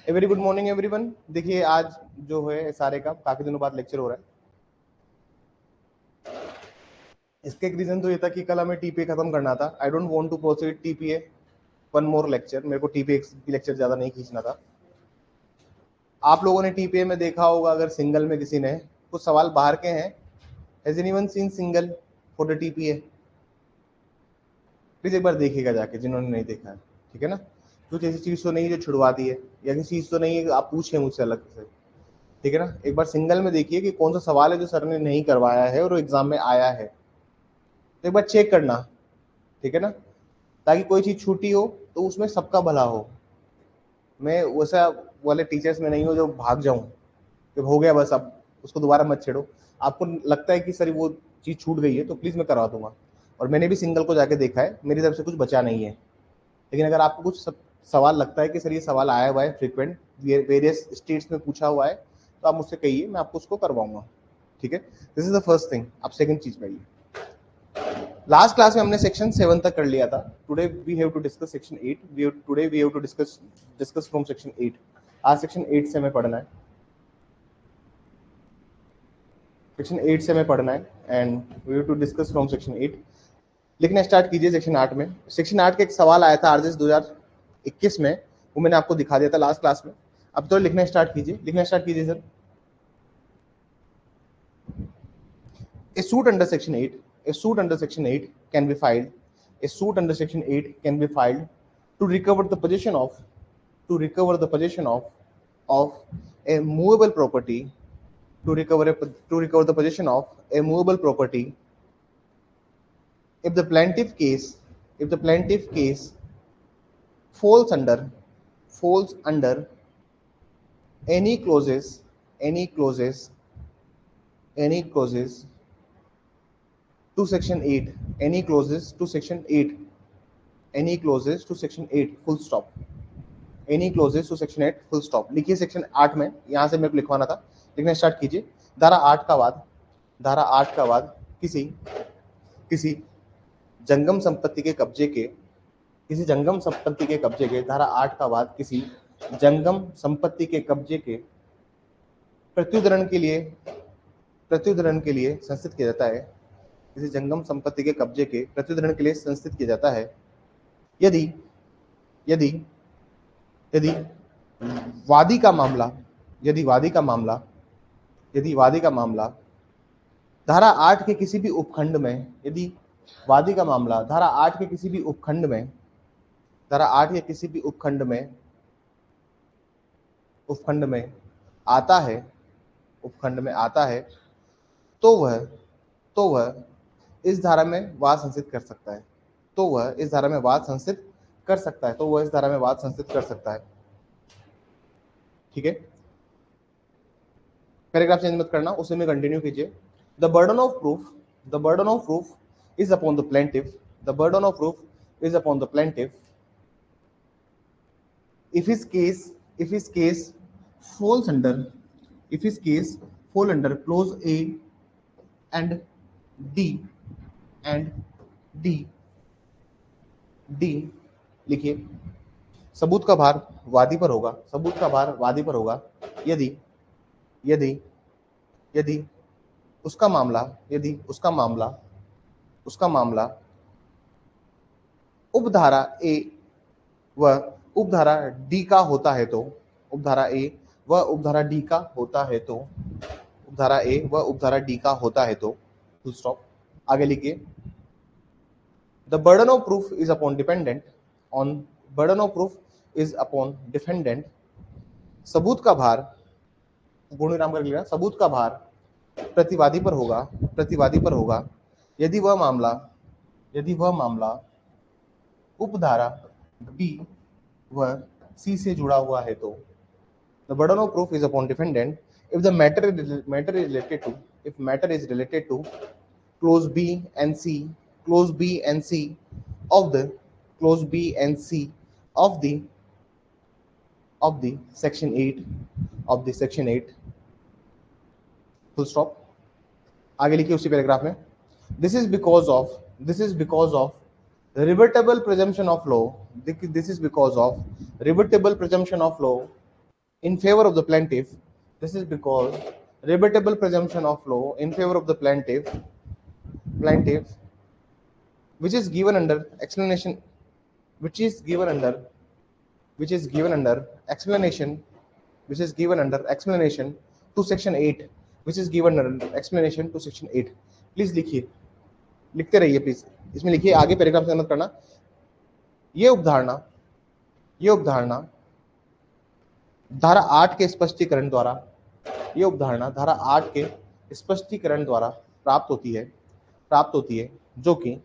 A very good morning everyone. देखिए आज जो है एसआरए का काफी दिनों बाद लेक्चर हो रहा है। इसका एक रीजन तो ये था कि कल हमें टीपीए खत्म करना था। I don't want to proceed TPA one more lecture. मेरे को टीपीए की लेक्चर ज्यादा नहीं खींचना था। आप लोगों ने टीपीए में देखा होगा, अगर सिंगल में किसी ने कुछ सवाल बाहर के हैं। Has anyone seen single for the TPA? Please एक बार देखिएगा जाके जिन्होंने नहीं देखा है, ठीक है ना। कुछ ऐसी चीज तो नहीं है जो छुड़वा दी है, या ऐसी चीज तो नहीं है कि आप पूछे मुझसे अलग से, ठीक है ना। एक बार सिंगल में देखिए कि कौन सा सवाल है जो सर ने नहीं करवाया है और वो एग्जाम में आया है। तो एक बार चेक करना, ठीक है ना, ताकि कोई चीज छूटी हो तो उसमें सबका भला हो। मैं वैसा वाले टीचर्स में नहीं हूँ जो भाग जाऊं कि हो गया बस अब उसको दोबारा मत छेड़ो। आपको लगता है कि सर वो चीज छूट गई है तो प्लीज मैं करवा दूंगा। और मैंने भी सिंगल को जाके देखा है, मेरी तरफ से कुछ बचा नहीं है। लेकिन अगर आपको कुछ सवाल लगता है कि सर ये सवाल आया हुआ है फ्रिक्वेंट, वेरियस स्टेट्स में पूछा हुआ है, तो आप मुझसे कहिए, मैं आपको उसको करवाऊंगा, ठीक है। This is the first thing. अब सेकंड चीज में लास्ट क्लास में हमने सेक्शन 7 तक कर लिया था। Today we have to discuss section 8। Today we have to discuss from section 8। आज सेक्शन 8 से हमें पढ़ना है। सेक्शन 8 से हमें पढ़ना है and we have to discuss from section 8। लिखना स्टार्ट कीजिए सेक्शन 8 में। सेक्शन 8 का एक सवाल आया था आरजेस 2021 में, वो मैंने आपको दिखा दिया था लास्ट क्लास में। अब तो लिखना स्टार्ट कीजिए, लिखना स्टार्ट कीजिए sir. A suit under section 8, a suit under section 8 can be filed. A suit under section 8 can be filed to recover the possession of a movable property, to recover the possession of a movable property if the plaintiff case falls under any clauses to section 8, any clauses to section 8 full stop, any clauses to section 8 full stop। लिखिए section 8 में, यहां से मेरे को लिखवाना था, लिखना start कीजिए। धारा 8 का बाद किसी जंगम संपत्ति के कब्जे के धारा 8 का बाद किसी जंगम संपत्ति के कब्जे के प्रत्युदरण के लिए संस्थित किया जाता है। किसी जंगम संपत्ति के कब्जे के प्रत्युदरण के लिए संस्थित किया जाता है यदि वादी का मामला धारा 8 के किसी भी उपखंड में, यदि वादी का मामला धारा 8 के किसी भी उपखंड में आता है तो वह इस धारा में वाद संस्थित कर सकता है। ठीक है, पैराग्राफ चेंज मत करना, उसी में कंटिन्यू कीजिए। The burden of proof is upon the plaintiff. if his case falls under clause A and D लिखिए। सबूत का भार वादी पर होगा यदि उसका मामला उपधारा ए व उपधारा डी का होता है तो फुल स्टॉप। आगे लिखिए। The burden of proof is upon defendant. सबूत का भार पूर्णविराम कर लिया। सबूत का भार प्रतिवादी पर होगा यदि वह मामला उपधारा बी व सी से जुड़ा हुआ है तो। The burden of proof is upon defendant if matter is related to clause B and C of the section 8 full stop। आगे लिखिए उसी पैराग्राफ में। this is because of rebuttable presumption of law in favor of the plaintiff. This is because rebuttable presumption of law in favor of the plaintiff, which is given under explanation, which is given under which is given under explanation which is given under explanation to section 8, which is given under explanation to section 8. Please लिखिए, लिखते रहिए please, इसमें लिखिए, आगे paragraph से मत करना। ये उपधारणा धारा 8 के स्पष्टीकरण द्वारा, ये उपधारणा धारा 8 के स्पष्टीकरण द्वारा प्राप्त होती है, जो कि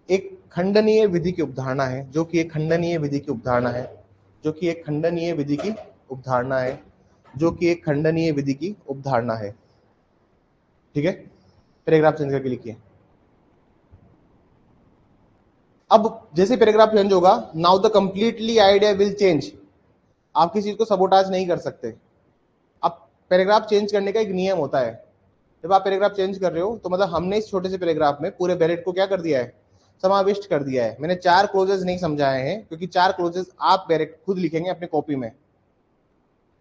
एक खंडनीय विधि की उपधारणा है, जो कि एक खंडनीय विधि की उपधारणा है, जो कि एक खंडनीय विधि की उपधारणा है, जो कि एक खंडनीय विधि की उपधारणा है। ठीक है, पैराग्राफ चेंज करके लिखिए। अब जैसे पैराग्राफ चेंज होगा, now the completely idea will change. आप किसी चीज को सबोटाज नहीं कर सकते। अब पैराग्राफ चेंज करने का एक नियम होता है, जब आप पैराग्राफ चेंज कर रहे हो तो मतलब हमने इस छोटे से पैराग्राफ में पूरे बैरेट को क्या कर दिया है, समाविष्ट कर दिया है। मैंने 4 क्लोजेस नहीं समझाए हैं, क्योंकि 4 क्लोजेस आप बैरेट खुद लिखेंगे अपनी कॉपी में।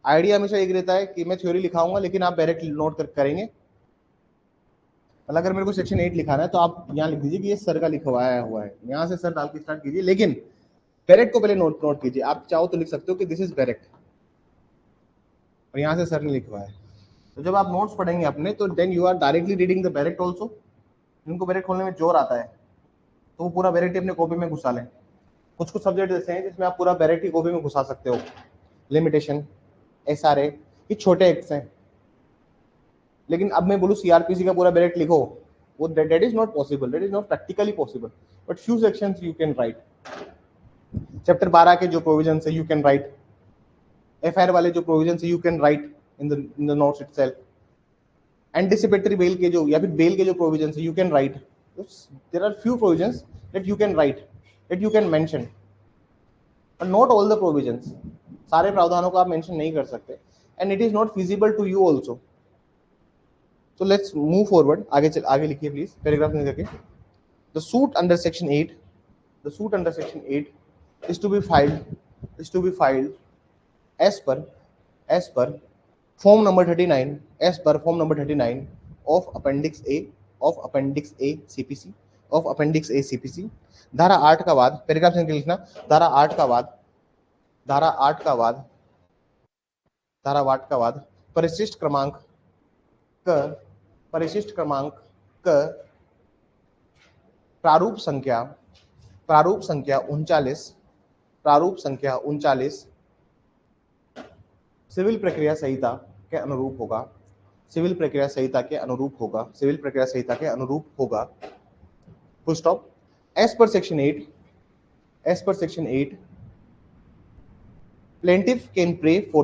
आइडिया हमेशा एक रहता है कि मैं थ्योरी लिखाऊंगा, लेकिन आप बैरेट नोट करेंगे। मतलब अगर मेरे को सेक्शन 8 लिखाना है तो आप यहाँ लिख दीजिए कि ये सर का लिखवाया हुआ है, यहाँ से सर डाल के स्टार्ट कीजिए, लेकिन बैरेट को पहले नोट कीजिए। आप चाहो तो लिख सकते हो कि दिस इज बैरेट, और यहाँ से सर ने लिखवाया है। तो जब आप नोट्स पढ़ेंगे अपने, तो then you are directly reading the bare act also. जिनको बैरेट खोलने में जोर आता है तो वो पूरा बैरेट अपने कॉपी में घुसा लें। कुछ सब्जेक्ट ऐसे हैं जिसमें आप पूरा बैरेट ही कॉपी में घुसा सकते हो। लिमिटेशन, SRA, ये छोटे एक्ट्स हैं। लेकिन अब मैं बोलूँ CRPC का पूरा बैरेट लिखो, वो that is not possible, that is not practically possible, but few sections you can right. Chapter 12 के जो प्रोविजन है यू कैन राइट, FIR वाले जो प्रोविजन है you can write in the notes itself. Anticipatory bail के जो, या फिर बेल के जो प्रोविजन है you can write. There are few provisions that you can write, that you can mention, but not all the provisions. सारे प्रावधानों को आप मेंशन नहीं कर सकते, and it is not feasible to you also. तो लेट्स मूव फॉरवर्ड, आगे लिखिए प्लीज पैराग्राफ में करके। The suit under section 8, the suit under section 8 is to be filed as per form number 39, as per form number 39 of appendix A CPC, of appendix A CPC। धारा 8 का बाद, paragraph से लिखना, धारा 8 का बाद परिशिष्ट क्रमांक क प्रारूप संख्या 39 सिविल प्रक्रिया संहिता के अनुरूप होगा। Full stop. As per section 8 plaintiff can pray for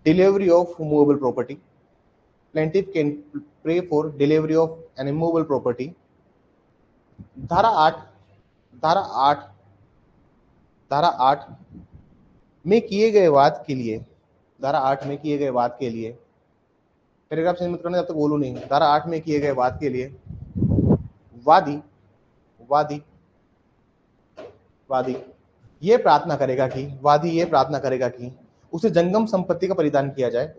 delivery of movable property. Plaintiff can pray for delivery of an immovable property। धारा 8 में किए गए वाद के लिए, पैराग्राफ चेंज मत करना जब तक बोलूं नहीं। धारा 8 में किए गए वाद के लिए वादी ये प्रार्थना करेगा कि उसे जंगम संपत्ति का परिदान किया जाए,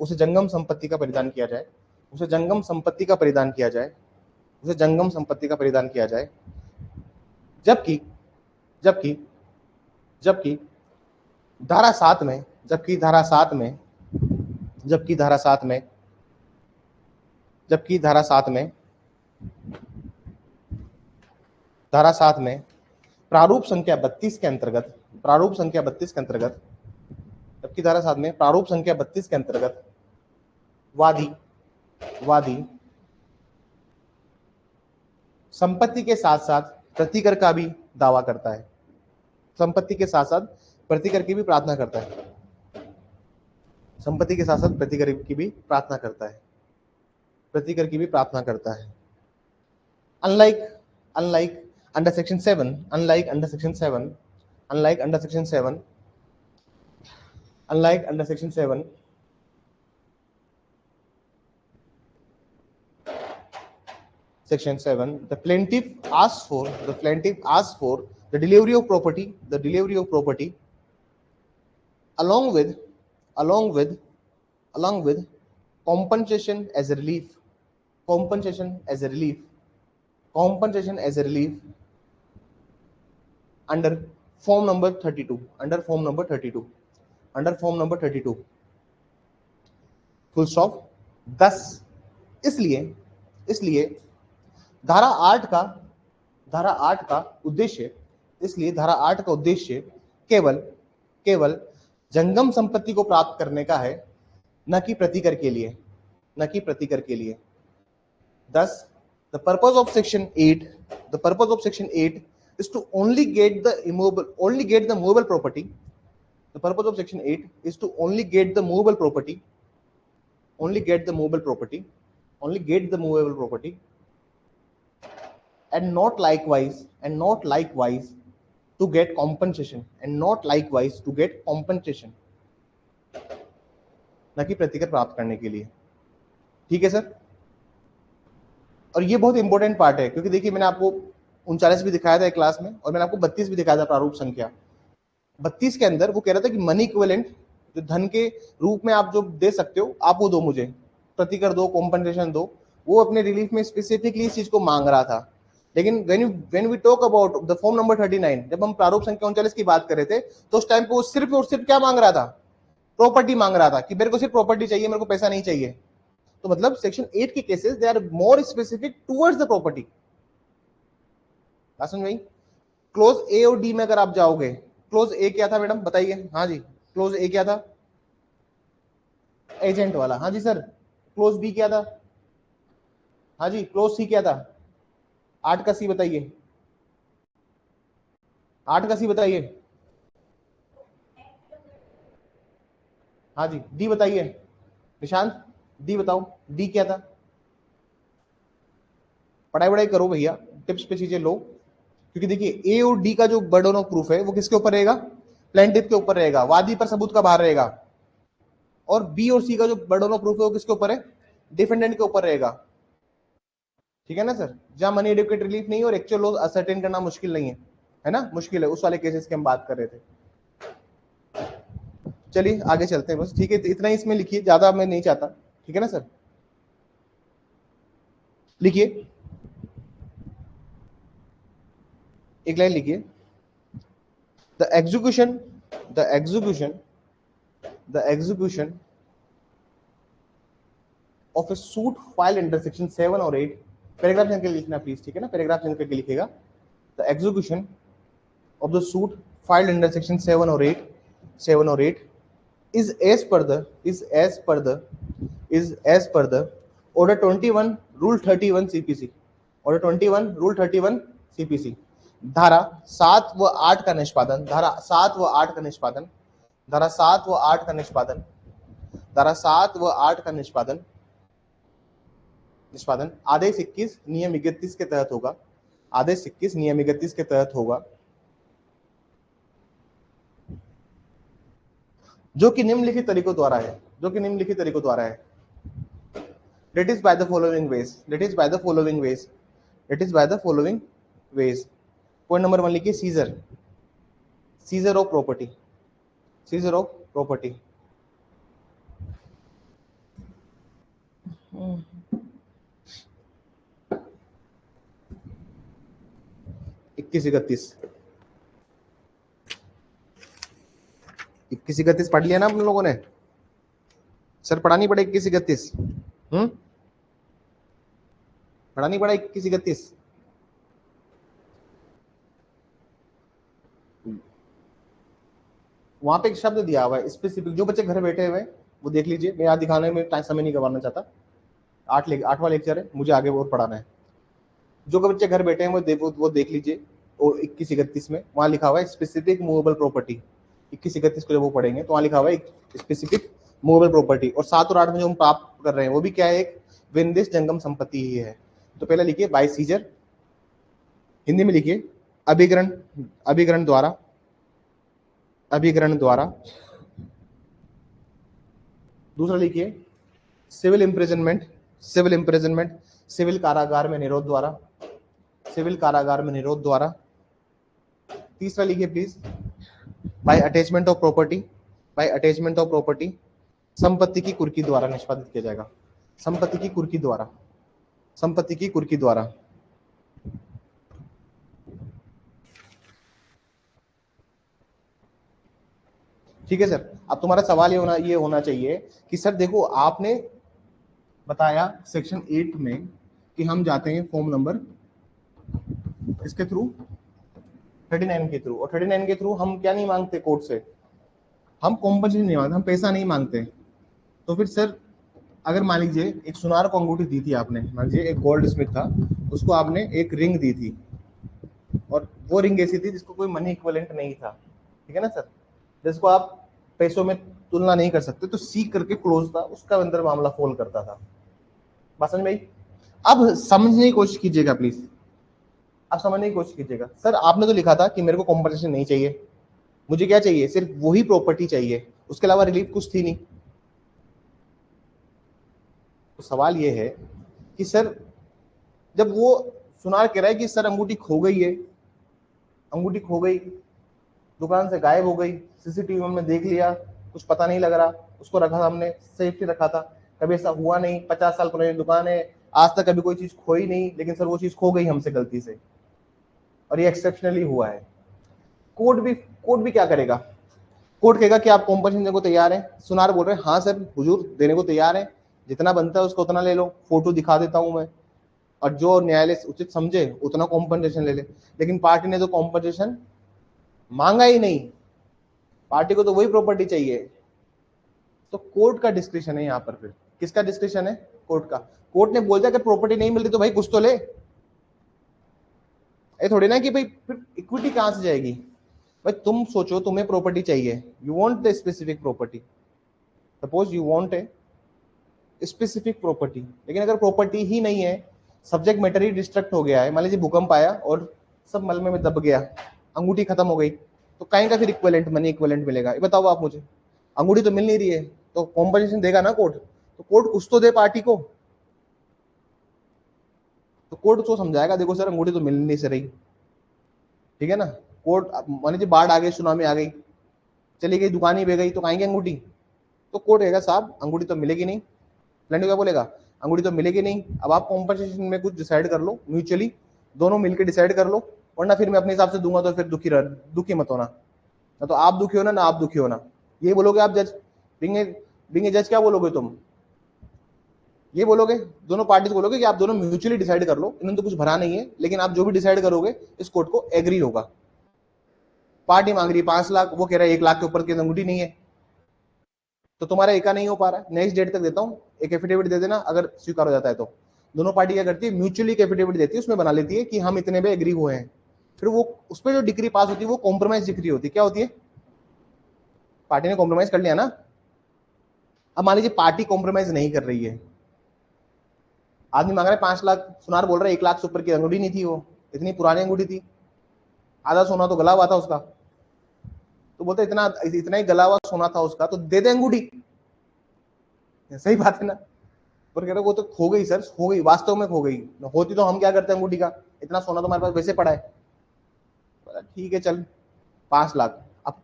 जबकि धारा 7 में प्रारूप संख्या 32 के अंतर्गत, जबकि धारा 7 में प्रारूप संख्या 32 के अंतर्गत वादी संपत्ति के साथ साथ प्रतिकर का भी दावा करता है, संपत्ति के साथ साथ प्रतिकर की भी प्रार्थना करता है, unlike under section 7 section Section 7, the plaintiff asks for the delivery of property, along with compensation as a relief, under form number 32, full stop. thus इसलिए धारा 8 का उद्देश्य केवल जंगम संपत्ति को प्राप्त करने का है, न कि प्रतिकर के लिए। Thus, the purpose of section 8 is to only get the movable property. The purpose of section 8 is to only get the movable property, and not likewise to get compensation, न कि प्रतिकर प्राप्त करने के लिए। ठीक है सर। और ये बहुत इंपॉर्टेंट पार्ट है, क्योंकि देखिए मैंने आपको 39 भी दिखाया था एक क्लास में, और मैंने आपको 32 भी दिखाया था प्रारूप संख्या 32 के अंदर। वो कह रहा था कि मनी इक्विवेलेंट, जो धन के रूप में आप जो दे सकते हो आप वो दो, मुझे प्रतिकर दो, कॉम्पनसेशन दो। वो अपने रिलीफ में स्पेसिफिकली इस चीज को मांग रहा था। लेकिन when we talk about the form number 39, जब हम प्रारूप संख्या 39 की बात कर रहे थे, तो उस टाइम पे वो सिर्फ और सिर्फ क्या मांग रहा था? प्रॉपर्टी मांग रहा था, कि मेरे को सिर्फ प्रॉपर्टी चाहिए, मेरे को पैसा नहीं चाहिए। तो मतलब सेक्शन 8 के cases they are more specific towards the property. समझ में? क्लोज ए और डी में अगर आप जाओगे, क्लोज ए क्या था मैडम बताइए? हाँ जी, क्लोज ए क्या था? एजेंट वाला। हाँ जी सर। क्लोज बी क्या था? हाँ जी, क्लोज सी क्या था? 8 का सी बताइए, 8 का सी बताइए। हाँ जी, डी बताइए निशांत, डी बताओ, डी क्या था? पढ़ाई करो भैया, टिप्स पे चीजें लो, क्योंकि देखिए ए और डी का जो बर्डन ऑफ प्रूफ है वो किसके ऊपर रहेगा? प्लेंटिफ के ऊपर रहेगा, वादी पर सबूत का भार रहेगा। और बी और सी का जो बर्डन ऑफ प्रूफ है वो किसके ऊपर है? डिफेंडेंट के ऊपर रहेगा। ठीक है ना सर? जहां मनी एडुकेट रिलीफ नहीं और एक्चुअल लॉस असर्टेन करना मुश्किल नहीं है ना? मुश्किल है, उस वाले केसेस की हम बात कर रहे थे। चलिए आगे चलते हैं बस। ठीक है, इतना ही इसमें लिखिए, ज्यादा मैं नहीं चाहता। ठीक है ना सर? लिखिए, एक लाइन लिखिए। The execution of A suit file under section 7 और 8, पैराग्राफ लिख के लिखना प्लीज। ठीक है ना? पैराग्राफ लिख के लिखेगा। The execution of the suit filed under section 7 और 8 is as per the order 21 rule 31 CPC, order 21 rule 31 CPC, धारा 7 व 8 का निष्पादन, धारा 7 व 8 का निष्पादन आदेश 21 नियम 31 के तहत होगा। आदेश 21 नियम 31 के तहत होगा, जो कि निम्नलिखित तरीकों द्वारा है। That is by the following ways. Point number 1 लिखिए, seizure of property. 21-31 पढ़ लिया ना आप लोगों ने? सर पढ़ानी पड़े 21-31? पढ़ानी पड़ा 21-31? वहां पे एक शब्द दिया हुआ है स्पेसिफिक। जो बच्चे घर बैठे हुए वो देख लीजिए, मैं यहाँ दिखाने में समय नहीं गंवाना चाहता। 8वां लेक्चर है, मुझे आगे और पढ़ाना है। जो बच्चे घर बैठे हैं वो देख लीजिए। और 21-31 में वहां लिखा हुआ है स्पेसिफिक मूवेबल प्रॉपर्टी। 21-31 को जब वो पढ़ेंगे तो वहां लिखा हुआ है स्पेसिफिक मूवेबल प्रॉपर्टी। और 7 और 8 में जो हम प्राप्त कर रहे हैं वो भी क्या है? एक विनिर्दिष्ट जंगम संपत्ति ही है। तो पहले लिखिए बाय सीजर, हिंदी में लिखिए अभिग्रहण द्वारा। दूसरा लिखिए civil imprisonment civil imprisonment, civil कारागार में निरोध द्वारा, सिविल कारागार में निरोध द्वारा। तीसरा लिखिए please, by attachment of property, by attachment of property, संपत्ति की कुर्की द्वारा निष्पादित किया जाएगा, संपत्ति की कुर्की द्वारा, संपत्ति की कुर्की द्वारा। ठीक है सर। अब तुम्हारा सवाल ये होना चाहिए कि सर देखो आपने बताया सेक्शन 8 में कि हम जाते हैं फॉर्म नंबर इसके थ्रू 39 के थ्रू, और 39 के थ्रू हम क्या नहीं मांगते कोर्ट से, हम कॉम्पनसेशन नहीं मांगते, हम पैसा नहीं मांगते। तो फिर सर अगर मान लीजिए एक सुनार को अंगूठी दी थी आपने, मान लीजिए एक गोल्ड स्मिथ था, उसको आपने एक रिंग दी थी, और वो रिंग ऐसी थी जिसको कोई मनी इक्विवेलेंट नहीं था, ठीक है ना सर, जिसको आप पैसों में तुलना नहीं कर सकते, तो सी करके क्लोज था, उसका अंदर मामला फॉल करता था। बात समझ में आई? अब समझने की कोशिश कीजिएगा प्लीज, आप समझने की कोशिश कीजिएगा। सर आपने तो लिखा था कि मेरे को कॉम्पनसेशन नहीं चाहिए, मुझे क्या चाहिए, सिर्फ वही प्रॉपर्टी चाहिए, उसके अलावा रिलीफ कुछ थी नहीं। तो सवाल ये है कि सर जब वो सुनार कह रहा है कि सर अंगूठी खो गई है, अंगूठी खो गई, दुकान से गायब हो गई, सीसीटीवी में हमने देख लिया, कुछ पता नहीं लग रहा, उसको रखा था हमने, सेफ्टी रखा था, कभी ऐसा हुआ नहीं, 50 साल पुरानी दुकान है, आज तक कभी कोई चीज खोई नहीं, लेकिन सर वो चीज खो गई हमसे गलती से, और ये एक्सेप्शनली हुआ है। कोर्ट भी क्या करेगा, कोर्ट कहेगा कि आप कॉम्पनसेशन देने को तैयार हैं। सुनार बोल रहे हैं हाँ सर हुजूर देने को तैयार है, जितना बनता है उसको उतना ले लो, फोटो दिखा देता हूं मैं, और जो न्यायालय उचित समझे उतना कॉम्पनसेशन ले ले। लेकिन पार्टी ने तो कॉम्पनसेशन मांगा ही नहीं, पार्टी को तो वही प्रॉपर्टी चाहिए। तो कोर्ट का डिस्क्रिप्शन है यहाँ पर, फिर किसका डिस्क्रिप्शन है, कोर्ट का। कोर्ट ने बोल दिया कि प्रॉपर्टी नहीं मिल रही तो भाई कुछ तो ले, ये थोड़ी ना कि भाई फिर इक्विटी कहां से जाएगी। भाई तुम सोचो तुम्हें प्रॉपर्टी चाहिए, you want the specific property, suppose you want a specific property, लेकिन अगर प्रॉपर्टी ही नहीं है, सब्जेक्ट मैटर ही डिस्ट्रक्ट हो गया है, मान लीजिए भूकंप आया और सब मलबे में दब गया, अंगूठी खत्म हो गई, तो कहीं का फिर इक्विवेलेंट मनी इक्विवेलेंट मिलेगा, ये बताओ आप मुझे। अंगूठी तो मिल नहीं रही है, तो कॉम्पनसेशन देगा ना कोर्ट, तो कोर्ट कुछ तो दे पार्टी को, तो कोर्ट तो समझाएगा देखो सर अंगूठी तो मिल नहीं से रही, ठीक है ना। कोर्ट मान लीजिए बाढ़ आ गई, सुनामी आ गई, चली गई, दुकान ही बह गई, तो कहेंगे अंगूठी, तो कोर्ट कहेगा साहब अंगूठी तो मिलेगी नहीं, प्लेंटिफ क्या बोलेगा, अंगूठी तो मिलेगी नहीं, अब आप कॉम्पनसेशन में कुछ डिसाइड कर लो म्यूचुअली, दोनों मिलकर डिसाइड कर लो, वरना फिर मैं अपने हिसाब से दूंगा, तो फिर दुखी मत होना, ना तो आप दुखी होना ना आप दुखी होना, ये बोलोगे आप जज, बीइंग ए जज क्या बोलोगे तुम, ये बोलोगे, दोनों पार्टीज बोलोगे कि आप दोनों म्यूचुअली डिसाइड कर लो, इन्होंने तो कुछ भरा नहीं है, लेकिन आप जो भी डिसाइड करोगे इस कोर्ट को एग्री होगा। पार्टी मांग रही है 5 लाख, वो कह रहा है 1 लाख के ऊपर की अंगूठी नहीं है, तो तुम्हारा एका नहीं हो पा रहा है, नेक्स्ट डेट तक देता हूँ, एक एफिडेविट दे देना, अगर स्वीकार हो जाता है तो दोनों पार्टी क्या करती है, म्यूचुअली एफिडेविट देती है, उसमें बना लेती है कि हम इतने पे एग्री हुए हैं, फिर वो उस पर जो डिग्री पास होती है वो कॉम्प्रोमाइज डिग्री होती है, क्या होती है, पार्टी ने कॉम्प्रोमाइज कर लिया ना। अब मान लीजिए पार्टी कॉम्प्रोमाइज नहीं कर रही है, आदमी मांग रहा है 5 लाख, सुनार बोल रहा है 1 लाख से ऊपर की अंगूठी नहीं थी, वो इतनी पुरानी अंगूठी थी, आधा सोना तो गला हुआ था उसका, तो बोलते इतना इतना ही गला हुआ सोना था उसका, तो दे दे अंगूठी, सही बात है ना। पर कह रहे वो तो खो गई सर, खो गई, वास्तव में खो गई, होती तो हम क्या करते हैं अंगूठी का, इतना सोना तो हमारे पास वैसे पड़ा है, ठीक है चल 5 लाख। अब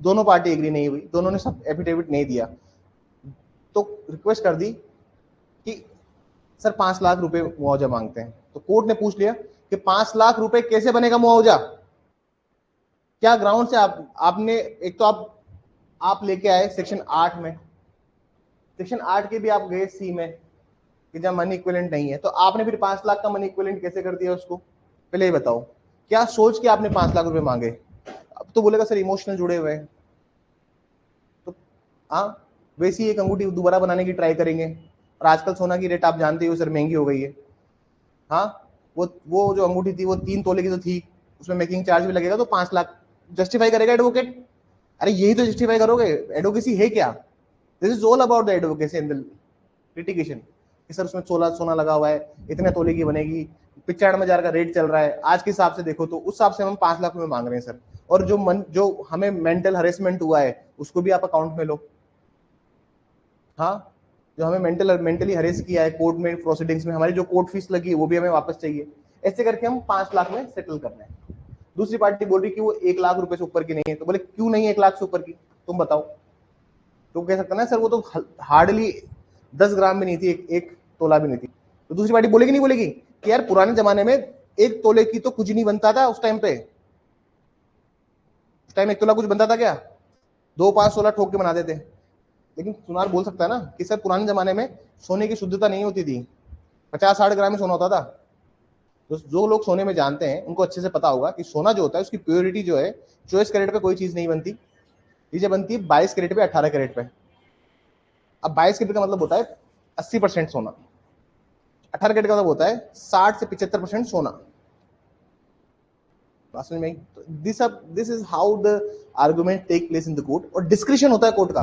दोनों पार्टी एग्री नहीं हुई, दोनों ने सब एफिडेविट नहीं दिया, तो रिक्वेस्ट कर दी कि सर 5 लाख रुपए मुआवजा मांगते हैं, तो कोर्ट ने पूछ लिया कि 5 लाख रुपए कैसे बनेगा मुआवजा, क्या ग्राउंड से आपने, एक तो आप लेके आए सेक्शन 8 में, सेक्शन 8 के भी आप गए सी में कि जब मनी इक्विवेलेंट नहीं है, तो आपने फिर 5 लाख का मनी इक्विवेलेंट कैसे कर दिया उसको, पहले ये बताओ, क्या सोच के आपने 5 लाख रुपए मांगे। अब तो बोलेगा सर इमोशनल जुड़े हुए हैं, तो हाँ वैसी एक अंगूठी दोबारा बनाने की ट्राई करेंगे, और आजकल सोना की रेट आप जानते हो सर महंगी हो गई है, हाँ वो जो अंगूठी थी वो 3 तोले की तो थी, उसमें मेकिंग चार्ज भी लगेगा, तो 5 लाख जस्टिफाई करेगा एडवोकेट, अरे यही तो जस्टिफाई करोगे, एडवोकेसी है क्या, this is all about the advocacy in the litigation, कि सर उसमें सोना लगा हुआ है, इतने तोले की बनेगी, 95,000 का रेट चल रहा है, आज के हिसाब से देखो तो उस हिसाब से हम 5 लाख रुपए मांग रहे हैं सर, और जो हमें मेंटल हरेसमेंट हुआ है उसको भी आप अकाउंट में लो, हाँ जो हमें मेंटली हरेस किया है कोर्ट में प्रोसीडिंग्स में, हमारी जो कोर्ट फीस लगी है वो भी हमें वापस चाहिए। ऐसे करके हम 5 लाख में सेटल कर रहे हैं। दूसरी पार्टी बोल रही कि वो 1 लाख रुपए से ऊपर की नहीं है, तो बोले क्यों नहीं 1 लाख से ऊपर की, तुम बताओ। तो कह सकता ना सर वो तो हार्डली 10 ग्राम भी नहीं थी, एक तोला भी नहीं थी। तो दूसरी पार्टी बोलेगी नहीं बोलेगी कि यार पुराने जमाने में 1 तोले की तो कुछ नहीं बनता था उस टाइम पे, उस टाइम 1 तोला कुछ बनता था क्या? 2-5 तोला ठोक के बना देते। लेकिन सुनार बोल सकता है ना कि सर पुराने जमाने में सोने की शुद्धता नहीं होती थी, 50-60 ग्राम ही सोना होता था। तो जो लोग सोने में जानते हैं उनको अच्छे से पता होगा कि सोना जो होता है उसकी प्योरिटी जो है 24 कैरेट पे कोई चीज नहीं बनती, चीजें बनती है 22 कैरेट पे, 18 कैरेट पे। अब 22 कैरेट का मतलब होता है 80% सोना, 18 कैरेट का मतलब होता है 60 से 75% सोना। में this is how the argument take place in the court. और डिस्क्रिप्शन होता है कोर्ट का,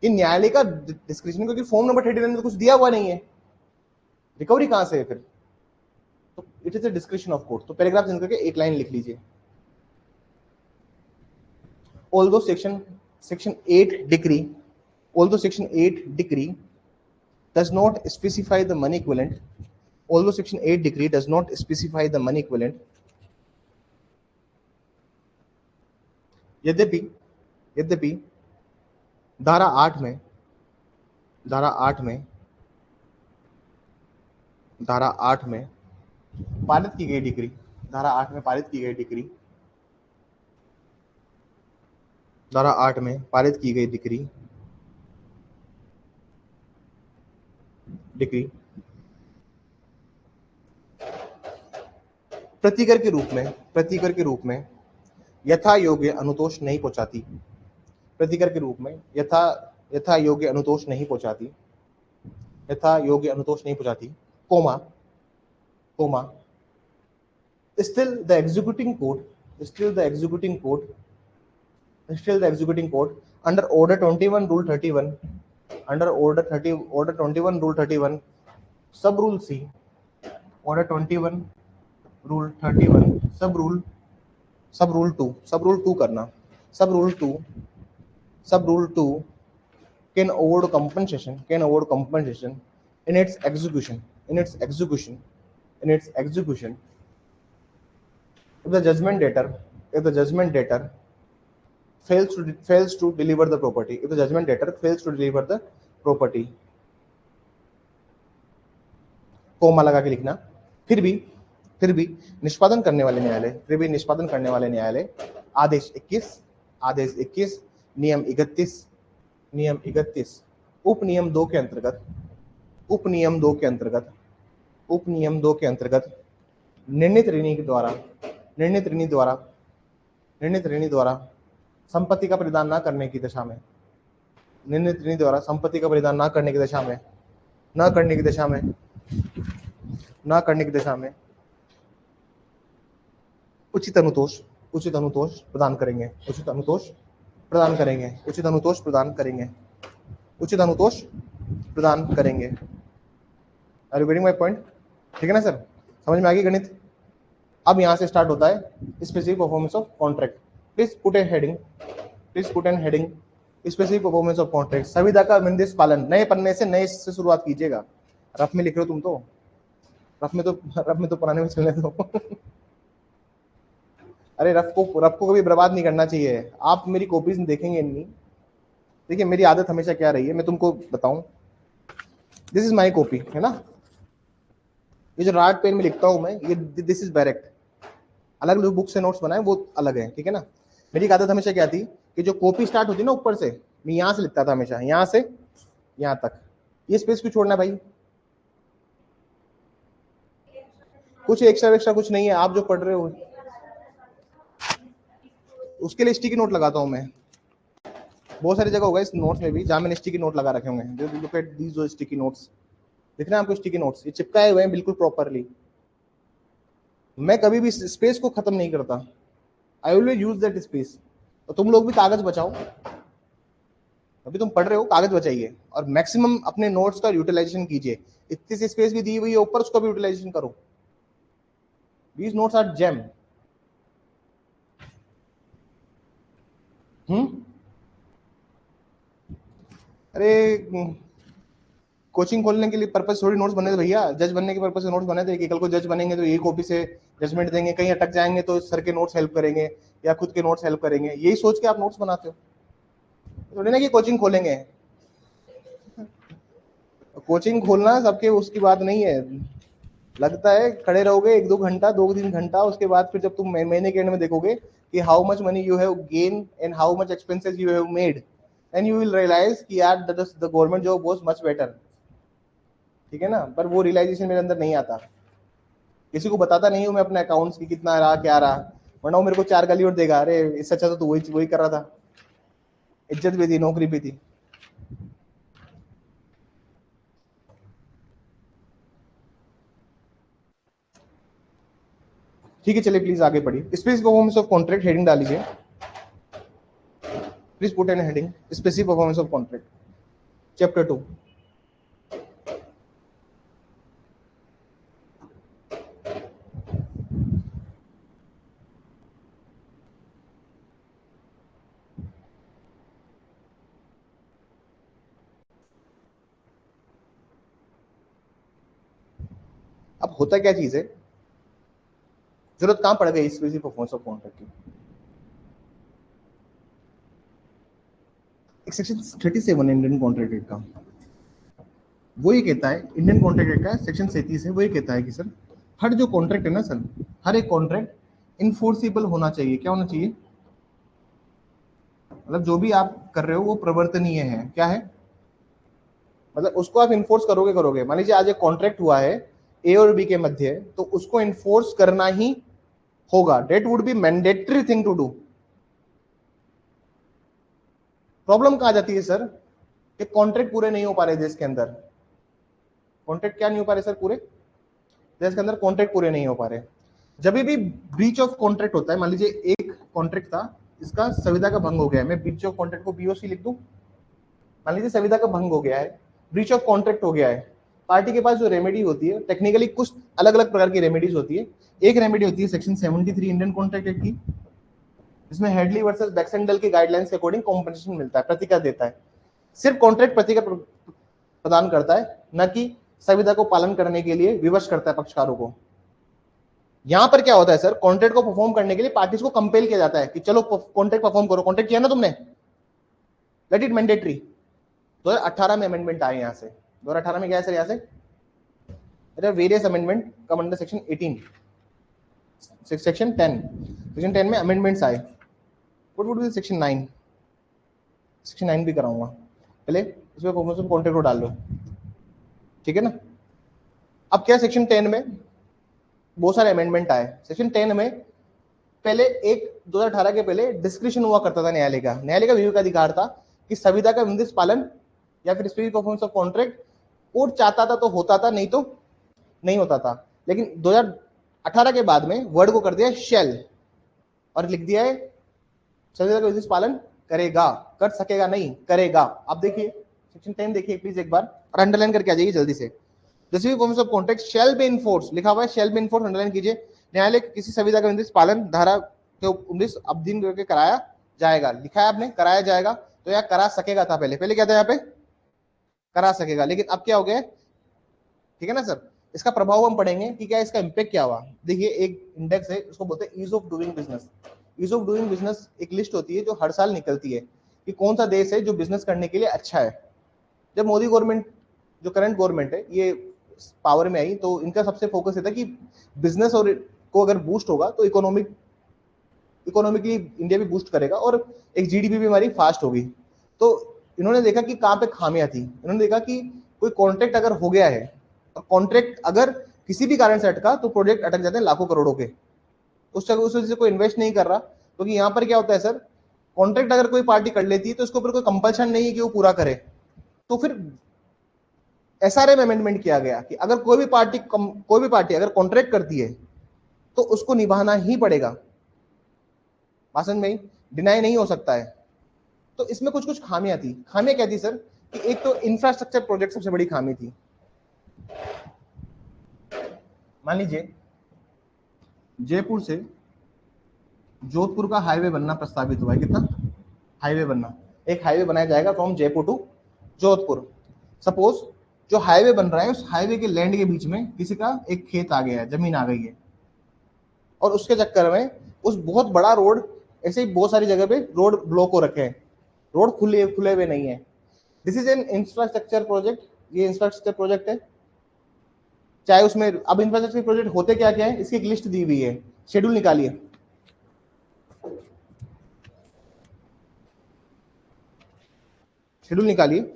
कि न्यायालय का डिस्क्रिप्शन, क्योंकि फॉर्म नंबर 39 में तो कुछ दिया हुआ नहीं है, रिकवरी कहां से है फिर? तो it is a description of court. तो पैराग्राफ चेंज करके एक लाइन लिख लीजिए। although section 8 decree although section 8 decree does not specify the money equivalent although section 8 decree does not specify the money equivalent, यद्यपि यद्यपि धारा 8 में धारा 8 में धारा 8 में पारित की गई डिग्री धारा 8 में पारित की गई डिग्री धारा 8 में पारित की गई डिग्री प्रतिकर के रूप में यथा योग्य अनुतोष नहीं पहुंचाती, प्रतिकर के रूप में यथा योग्य अनुतोष नहीं पहुंचाती, यथा योग्य अनुतोष नहीं पहुंचाती, comma comma still the executing court under order 21 rule 31 order 21 rule 31 sub rule C, order 21 rule 31 sub rule 2 करना, sub rule 2 can award compensation in its execution if the judgment debtor fails to deliver the property, if the judgment debtor fails to deliver the property, comma लगा के लिखना। फिर भी निष्पादन करने वाले न्यायालय आदेश 21 नियम 31 उपनियम 2 के अंतर्गत निर्णित ऋणी द्वारा संपत्ति का परिदान न करने की दशा में उचित अनुतोष प्रदान करेंगे। Are you getting my point? ठीक है ना सर, समझ में आ गई गणित? अब यहां से स्टार्ट होता है specific performance of contract. Please put an heading specific performance of contract. संविदा का विनिर्देश पालन, नए पन्ने से नए से शुरुआत कीजिएगा। रफ में लिख रहे हो तुम तो, रफ में तो पुराने में चलने दो। अरे रफ को कभी बर्बाद नहीं करना चाहिए। आप मेरी कॉपीज देखेंगे नहीं, देखिए मेरी आदत हमेशा क्या रही है, मैं तुमको बताऊं, दिस इज माई कॉपी है ना, ये जो राड पेन में लिखता हूं मैं, ये दिस इज डायरेक्ट। अलग जो बुक से नोट्स बनाए वो अलग है, ठीक है ना। मेरी आदत हमेशा क्या थी कि जो कॉपी स्टार्ट होती ना ऊपर से, मैं यहां से लिखता था हमेशा, यहां से यहां तक। ये स्पेस क्यों छोड़ना भाई? कुछ एक्स्ट्रा कुछ नहीं है, आप जो पढ़ रहे हो उसके लिए स्टिकी नोट लगाता हूं मैं। बहुत सारी जगह होगा इस नोट्स में भी जहां मैंने स्टिकी नोट लगा रखे होंगे। जो लुक एट दीस जो स्टिकी नोट्स दिख रहे हैं आपको, स्टिकी नोट्स ये चिपकाए हुए हैं बिल्कुल प्रॉपरली। मैं कभी भी स्पेस को खत्म नहीं करता, I always use that space. तो तुम लोग भी कागज बचाओ, अभी तुम पढ़ रहे हो कागज बचाइए और मैक्सिमम अपने नोट्स का यूटिलाइजेशन कीजिए। इतनी सी स्पेस भी दी हुई है ऊपर, उसका भी यूटिलाइजेशन करो। These notes are gem. अरे कोचिंग खोलने के लिए पर्पस थोड़ी नोट्स बने थे भैया, जज बनने के पर्पस से नोट्स बने थे कि कल को जज बनेंगे तो ये कॉपी से जजमेंट देंगे, कहीं अटक जाएंगे तो सर के नोट्स हेल्प करेंगे या खुद के नोट्स हेल्प करेंगे, यही सोच के आप नोट्स बनाते हो, थोड़ी ना कि कोचिंग खोलेंगे। कोचिंग खोलना सबके उसकी बात नहीं है, लगता है खड़े रहोगे 1-2 घंटा 2-3 घंटा, उसके बाद फिर जब तुम महीने के एंड में देखोगे कि how much money you have gain and how much expenses you have made, and you will realize कि यार the government job was much better, ठीक है ना। पर वो रियलाइजेशन मेरे अंदर नहीं आता, किसी को बताता नहीं हूँ मैं अपने अकाउंट्स की कितना रहा क्या रहा, वरना वो मेरे को 4 गाली और देगा, अरे इससे अच्छा तो तू वही वही कर रहा था, इज्जत भी थी नौकरी भी थी। ठीक है चलिए प्लीज आगे पढ़िए। Specific performance of contract heading डालीजिए, please put an heading specific performance of contract chapter 2। अब होता क्या चीज है, जरूरत कहां पड़ गई स्पेसिफिक परफॉर्मेंस ऑफ कॉन्ट्रैक्ट की। एक सेक्शन 37 इंडियन कॉन्ट्रैक्ट एक्ट का वो ये कहता है, इंडियन कॉन्ट्रैक्ट एक्ट का सेक्शन 37 है, वो ये कहता है कि सर हर जो कॉन्ट्रैक्ट है ना सर, हर एक कॉन्ट्रैक्ट इन्फोर्सिबल होना चाहिए। क्या होना चाहिए, मतलब जो भी आप कर रहे हो वो प्रवर्तनीय है, क्या है, मतलब उसको आप इन्फोर्स करोगे करोगे। मान लीजिए आज एक कॉन्ट्रैक्ट हुआ है ए और बी के मध्य, तो उसको इन्फोर्स करना ही होगा, that would be mandatory thing to do. Problem कहां जाती है सर, कि कॉन्ट्रैक्ट पूरे नहीं हो पा रहे देश के अंदर। कॉन्ट्रैक्ट क्या नहीं हो पा रहे सर, पूरे देश के अंदर कॉन्ट्रैक्ट पूरे नहीं हो पा रहे। जब भी ब्रीच ऑफ कॉन्ट्रैक्ट होता है, मान लीजिए एक कॉन्ट्रैक्ट था, इसका संविदा का भंग हो गया है, मैं ब्रीच ऑफ कॉन्ट्रैक्ट को बीओसी लिख दूं। मान लीजिए संविदा का भंग हो गया है, ब्रीच ऑफ कॉन्ट्रैक्ट हो गया है, पार्टी के पास जो रेमेडी होती है, टेक्निकली कुछ अलग अलग प्रकार की रेमेडीज होती है। एक रेमेडी होती है सेक्शन 73 इंडियन कॉन्ट्रैक्ट एक्ट की, जिसमें हेडली वर्सेस बैक्सेंडल के गाइडलाइंस के अकॉर्डिंग कॉम्पनसेशन मिलता है, प्रतिकर देता है। सिर्फ कॉन्ट्रैक्ट प्रतिकर प्रदान करता है, न कि संविदा को पालन करने के लिए विवश करता है पक्षकारों को। यहां पर क्या होता है सर, कॉन्ट्रैक्ट को परफॉर्म करने के लिए पार्टीज को कंपेल किया जाता है कि चलो कॉन्ट्रैक्ट परफॉर्म करो, कॉन्ट्रैक्ट किया ना तुमने, लेट इट मैंडेटरी। 2018 में अमेंडमेंट आए यहां से, 2018 में क्या है सर, यहां से various amendment come under section 18, section 10 में अमेंडमेंट्स आए। What would be section 9, section 9 भी कराऊंगा, पहले इसमें परफॉर्मेंस ऑफ कॉन्ट्रैक्ट को डाल लो, ठीक है ना। अब क्या सेक्शन 10 में बहुत सारे अमेंडमेंट आए। सेक्शन 10 में पहले एक 2018 के पहले डिस्क्रिप्शन हुआ करता था न्यायालय का, न्यायालय का विवेक अधिकार था कि संविदा का विनिर्दिष्ट पालन या फिर specific performance of contract court चाहता था तो होता था, नहीं तो नहीं होता था। लेकिन 2018 के बाद में वर्ड को कर दिया शेल और लिख दिया है संविदा का विनिर्दिष्ट पालन करेगा, कर सकेगा नहीं, करेगा। आप देखिए सेक्शन 10 देखिए प्लीज एक बार, और अंडरलाइन करके आ जाइए जल्दी से। Specific performance of contract shall be enforce, लिखा हुआ है शैल बी इन्फोर्स, अंडरलाइन कीजिए। न्यायालय किसी संविदा का निर्दिष्ट पालन धारा के 19 अवधि करके कराया जाएगा, लिखा है आपने कराया जाएगा, तो यहाँ करा सकेगा था, पहले पहले क्या था यहाँ पे, करा सकेगा। लेकिन अब क्या हो गया, ठीक है ना सर। इसका प्रभाव हम पढ़ेंगे कि क्या इसका इंपैक्ट क्या हुआ। देखिए एक इंडेक्स है, उसको बोलते हैं ease of doing business. Ease of doing business एक लिस्ट होती है जो हर साल निकलती है कि कौन सा देश है जो बिजनेस करने के लिए अच्छा है। जब मोदी गवर्नमेंट, जो करंट गवर्नमेंट है, ये पावर में आई, तो इनका सबसे फोकस ये था कि बिजनेस और को अगर बूस्ट होगा तो इकोनॉमिकली इंडिया भी बूस्ट करेगा और एक जीडीपी भी हमारी फास्ट होगी। तो इन्होंने देखा कि कहाँ पे खामियां थी। इन्होंने देखा कि कोई कॉन्ट्रैक्ट अगर हो गया है, कॉन्ट्रैक्ट अगर किसी भी कारण से अटका तो प्रोजेक्ट अटक जाते हैं लाखों करोड़ों के, उस वजह से कोई इन्वेस्ट नहीं कर रहा। क्योंकि यहाँ पर क्या होता है सर, कॉन्ट्रैक्ट अगर कोई पार्टी कर लेती है तो उसके ऊपर कोई कंपल्शन नहीं है कि वो पूरा करे। तो फिर एसआरए में अमेंडमेंट किया गया कि अगर कोई भी पार्टी अगर कॉन्ट्रैक्ट करती है तो उसको निभाना ही पड़ेगा, भाषण में डिनाई नहीं हो सकता है। तो इसमें कुछ कुछ खामियां थी। खामियां क्या थी सर, कि एक तो इंफ्रास्ट्रक्चर प्रोजेक्ट सबसे बड़ी खामी थी। मान लीजिए जयपुर से जोधपुर का हाईवे बनना प्रस्तावित हुआ है, कितना हाईवे बनना, एक हाईवे बनाया जाएगा from Jaipur to Jodhpur. Suppose जो हाईवे बन रहा है उस हाईवे के लैंड के बीच में किसी का एक खेत आ गया है, जमीन आ गई है, और उसके चक्कर में उस बहुत बड़ा रोड, ऐसे ही बहुत सारी जगह पे रोड ब्लॉक हो रखे हैं, रोड खुले खुले हुए नहीं है। This is an infrastructure project, ये इंफ्रास्ट्रक्चर प्रोजेक्ट है। चाहे उसमें अब इंफ्रास्ट्रक्चर प्रोजेक्ट होते क्या क्या है इसकी एक लिस्ट दी हुई है, शेड्यूल निकालिए। शेड्यूल निकालिए,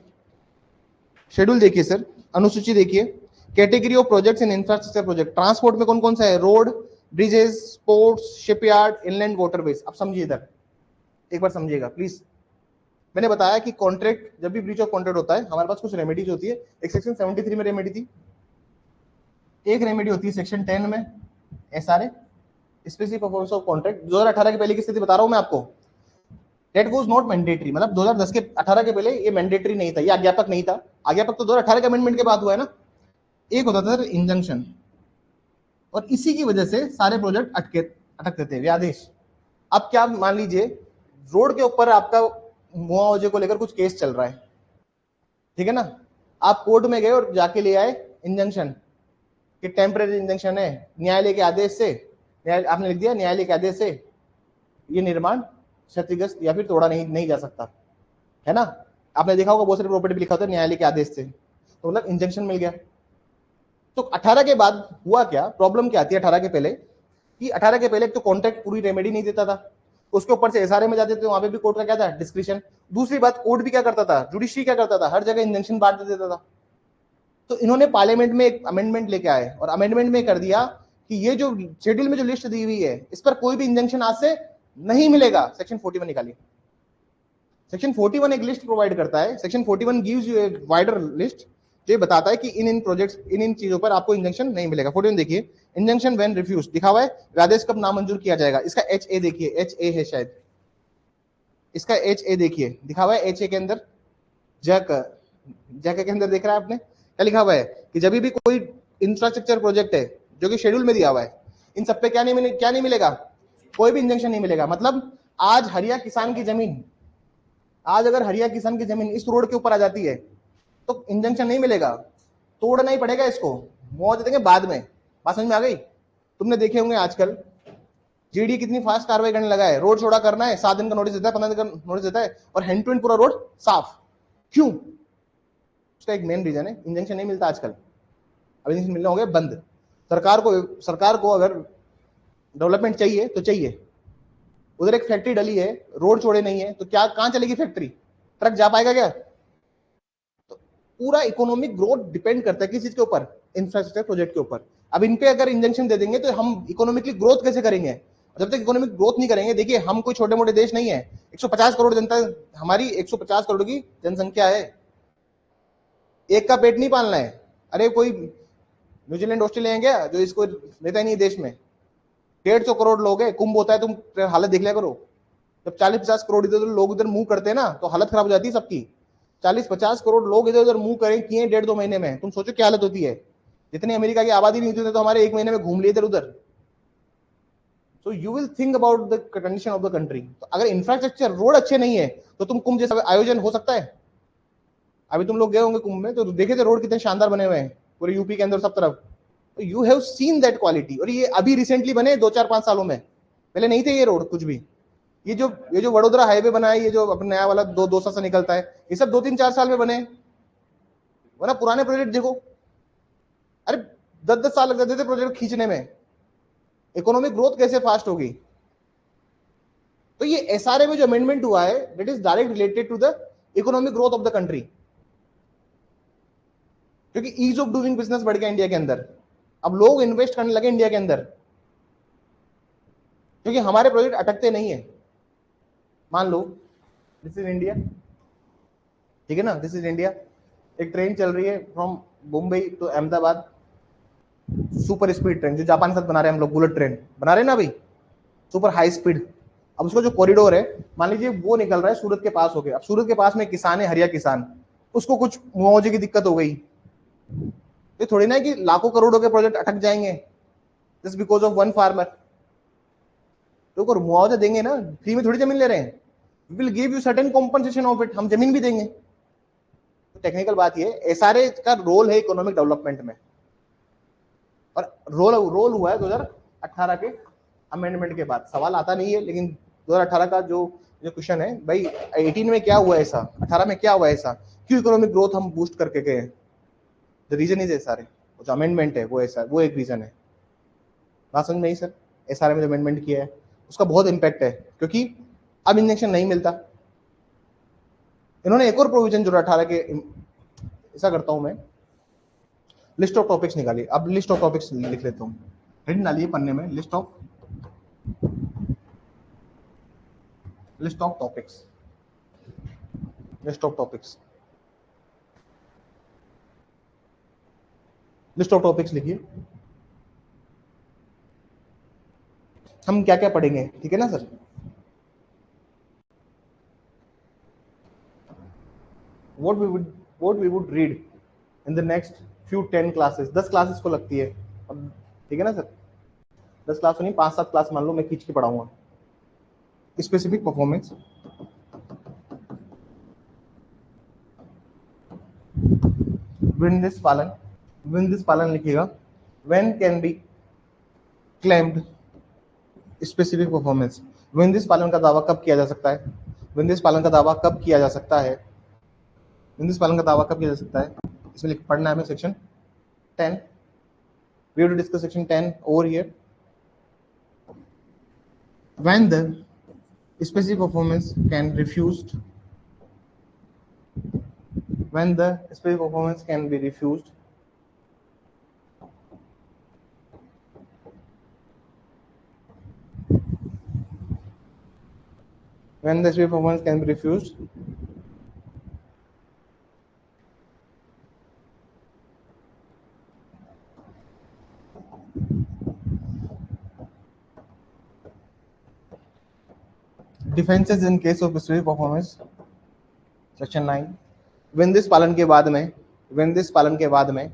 शेड्यूल देखिए सर, अनुसूची देखिए, category of projects in infrastructure project, transport में कौन कौन सा है, road, bridges, ports, shipyard, inland waterways. अब समझिए इधर, एक बार समझिएगा प्लीज। मैंने बताया कि कॉन्ट्रैक्ट, जब भी ब्रीच ऑफ कॉन्ट्रैक्ट होता है हमारे पास कुछ रेमेडीज होती है। एक सेक्शन 73 में रेमेडी थी, एक रेमेडी होती है सेक्शन 10 में SRA, specific performance of contract. 2018 के पहले की स्थिति बता रहा हूं मैं आपको, दैट वाज नॉट मैंडेटरी, मतलब 2010 के 18 के पहले ये मैंडेटरी नहीं था, ये अज्ञापक नहीं था। अज्ञापक तो 2018 के अमेंडमेंट के बाद हुआ है ना। एक होता था इंजंक्शन, और इसी की वजह से सारे प्रोजेक्ट अटकते थे, व्यादेश। अब क्या, मान लीजिए रोड के ऊपर आपका मुआवजे को लेकर कुछ केस चल रहा है, ठीक है ना, आप कोर्ट में गए और जाके ले आए इंजंक्शन कि टेम्परेरी इंजंक्शन है, न्यायालय के आदेश से, आपने लिख दिया न्यायालय के आदेश से ये निर्माण क्षतिग्रस्त या फिर तोड़ा नहीं जा सकता, है ना। आपने देखा होगा बहुत सारी प्रॉपर्टी भी लिखा होता है न्यायालय के आदेश से, तो मतलब इंजंक्शन मिल गया। तो 18 के बाद हुआ क्या, प्रॉब्लम क्या आती है 18 के पहले, कि 18 के पहले एक तो कॉन्ट्रैक्ट पूरी रेमेडी नहीं देता था, उसके ऊपर से एसआरए में जाते थे, वहां पे भी कोर्ट का क्या था, डिस्क्रिप्शन। दूसरी बात, कोर्ट भी क्या करता था, जुडिशरी क्या करता था, हर जगह इंजंक्शन बांट देता था। तो इन्होंने पार्लियामेंट में एक अमेंडमेंट लेके आए और अमेंडमेंट में कर दिया कि ये जो शेड्यूल में जो लिस्ट दी हुई है इस पर कोई भी इंजंक्शन आज से नहीं मिलेगा। सेक्शन 41 निकालिए, सेक्शन 41 एक लिस्ट प्रोवाइड करता है, section 41 gives U a wider list, जो ये बताता है कि इन प्रोजेक्ट्स, इन चीजों पर आपको इंजंक्शन नहीं मिलेगा। 41 देखिए, इंजंक्शन व्हेन रिफ्यूज दिखा हुआ है, आदेश कब नामंजूर किया जाएगा, इसका एच ए देखिए, एच ए है शायद, इसका एच ए देखिए, दिखा हुआ है एच ए के अंदर, जक के अंदर देख रहा है आपने क्या लिखा हुआ है, कि जब भी कोई इंफ्रास्ट्रक्चर प्रोजेक्ट है जो कि शेड्यूल में दिया हुआ है, इन सब पे क्या नहीं मिलेगा, कोई भी इंजंक्शन नहीं मिलेगा। मतलब आज हरिया किसान की जमीन, आज अगर हरिया किसान की जमीन इस रोड के ऊपर आ जाती है तो इंजंक्शन नहीं मिलेगा, तोड़ना ही पड़ेगा इसको, मुआवजा देंगे बाद में। बात समझ में आ गई। तुमने देखे होंगे आजकल जीडी कितनी फास्ट कार्रवाई करने लगा है, रोड चौड़ा करना है 7 दिन का नोटिस देता है, 15 दिन का नोटिस देता है, और हैंड टू हैंड पूरा रोड साफ। क्यों? उसका एक मेन रीजन है, इंजंक्शन नहीं मिलता आजकल। अब इंजंक्शन मिलना हो गया बंद। सरकार को अगर डेवलपमेंट चाहिए तो चाहिए, उधर एक फैक्ट्री डली है, रोड चौड़े नहीं है, तो क्या कहां चलेगी फैक्ट्री, ट्रक जा पाएगा क्या? तो पूरा इकोनॉमिक ग्रोथ डिपेंड करता है किस चीज के ऊपर, इंफ्रास्ट्रक्चर प्रोजेक्ट के ऊपर। अब इन पे अगर इंजंक्शन दे देंगे तो हम इकोनॉमिकली ग्रोथ कैसे करेंगे? जब तक इकोनॉमिक ग्रोथ नहीं करेंगे, देखिए हम कोई छोटे मोटे देश नहीं है, 150 करोड़ जनता, हमारी 150 करोड़ की जनसंख्या है, एक का पेट नहीं पालना है। अरे कोई न्यूजीलैंड ऑस्ट्रेलिया है क्या जो इसको लेता ही नहीं देश में? 150 करोड़ लोग है, कुंभ होता है, तुम हालत देख लिया करो। जब 40-50 करोड़ इधर उधर लोग इधर मुंह करते हैं ना तो हालत खराब हो जाती है सबकी। 40-50 करोड़ लोग इधर उधर मुंह करें किए 1.5-2 महीने में, तुम सोचो क्या हालत होती है। जितनी अमेरिका की आबादी नहीं होती तो हमारे 1 महीने में घूम लिए इधर उधर। So you will think about the condition of the country. तो अगर इंफ्रास्ट्रक्चर रोड अच्छे नहीं है तो तुम कुंभ जैसा आयोजन हो सकता है? अभी तुम लोग गए होंगे कुंभ में तो देखे थे रोड कितने शानदार बने हुए हैं पूरे यूपी के अंदर सब तरफ। You have seen that quality, और ये अभी रिसेंटली बने 2-4-5 सालों में, पहले नहीं थे ये रोड कुछ भी। ये जो वडोदरा हाईवे बना है, ये जो अपना नया वाला दो से निकलता है, ये सब 2-3-4 साल में बने, वरना पुराने प्रोजेक्ट देखो, अरे 10-10 साल लग जाते थे प्रोजेक्ट खींचने में। इकोनॉमिक ग्रोथ कैसे फास्ट होगी? तो ये एसआरए में जो अमेंडमेंट हुआ है that is direct related to the economic growth of the country, क्योंकि ईज ऑफ डूइंग बिजनेस बढ़ गया इंडिया के अंदर। अब लोग इन्वेस्ट करने लगे इंडिया के अंदर, क्योंकि हमारे प्रोजेक्ट अटकते नहीं है। मान लो दिस इज इंडिया, ठीक है ना, दिस इज इंडिया, एक ट्रेन चल रही है from Mumbai to Ahmedabad, super speed train जो जापान के साथ बना रहे हैं हम लोग, बुलेट ट्रेन बना रहे हैं ना अभी, सुपर हाई स्पीड। अब उसका जो कॉरिडोर है, मान लीजिए वो निकल रहा है सूरत के पास होके। अब सूरत के पास में किसान है, हरिया किसान, उसको कुछ मुआवजे की दिक्कत हो गई, ये थोड़ी ना है कि लाखों करोड़ों के प्रोजेक्ट अटक जाएंगे just because of one farmer. तो मुआवजा देंगे ना, फ्री में थोड़ी जमीन ले रहे हैं, we will give you certain compensation of it, हम जमीन भी देंगे। तो टेक्निकल बात ये, एसआरए का रोल है इकोनॉमिक डेवलपमेंट में, और रोल हुआ है 2018 के अमेंडमेंट के बाद। सवाल आता नहीं है, लेकिन 2018 का जो क्वेश्चन है भाई, 18 में क्या हुआ ऐसा, 18 में क्या हुआ ऐसा, क्यों इकोनॉमिक ग्रोथ हम बूस्ट करके गए? The reason is SRA. जो अमेंडमेंट है वो वो एक रीजन है। बात समझ में नहीं सर? एसआरए में जो अमेंडमेंट किया है उसका बहुत इंपैक्ट है, क्योंकि अब इंजेक्शन नहीं मिलता। इन्होंने एक और प्रोविजन जो 18 के, ऐसा करता हूं मैं, लिस्ट ऑफ टॉपिक्स निकाली। अब लिस्ट ऑफ टॉपिक्स लिख लेता हूँ, हेडिंग डालिए पन्ने में, list of topics, list of topics, list of topics लिखिए। हम क्या क्या पढ़ेंगे, ठीक है ना sir? what we would read in the next few 10 classes, 10 classes को लगती है अब, ठीक है ना सर? 10 क्लास नहीं, 5-7 क्लास मान लो मैं खींच के पढ़ाऊंगा। स्पेसिफिक परफॉर्मेंस, विंदिस पालन लिखिएगा। When can be claimed specific performance, विंदिस पालन का दावा कब किया जा सकता है? विंदिस पालन का दावा कब किया जा सकता है? विंदिस पालन का दावा कब किया जा सकता है? इसमें पढ़ना है हमें section 10। We have to discuss section 10 over here. When the specific performance can refused, when the specific performance can be refused, when the specific performance can be refused, defences in case of specific performance, section 9। विंदिस पालन के बाद में, विंदिस पालन के बाद में,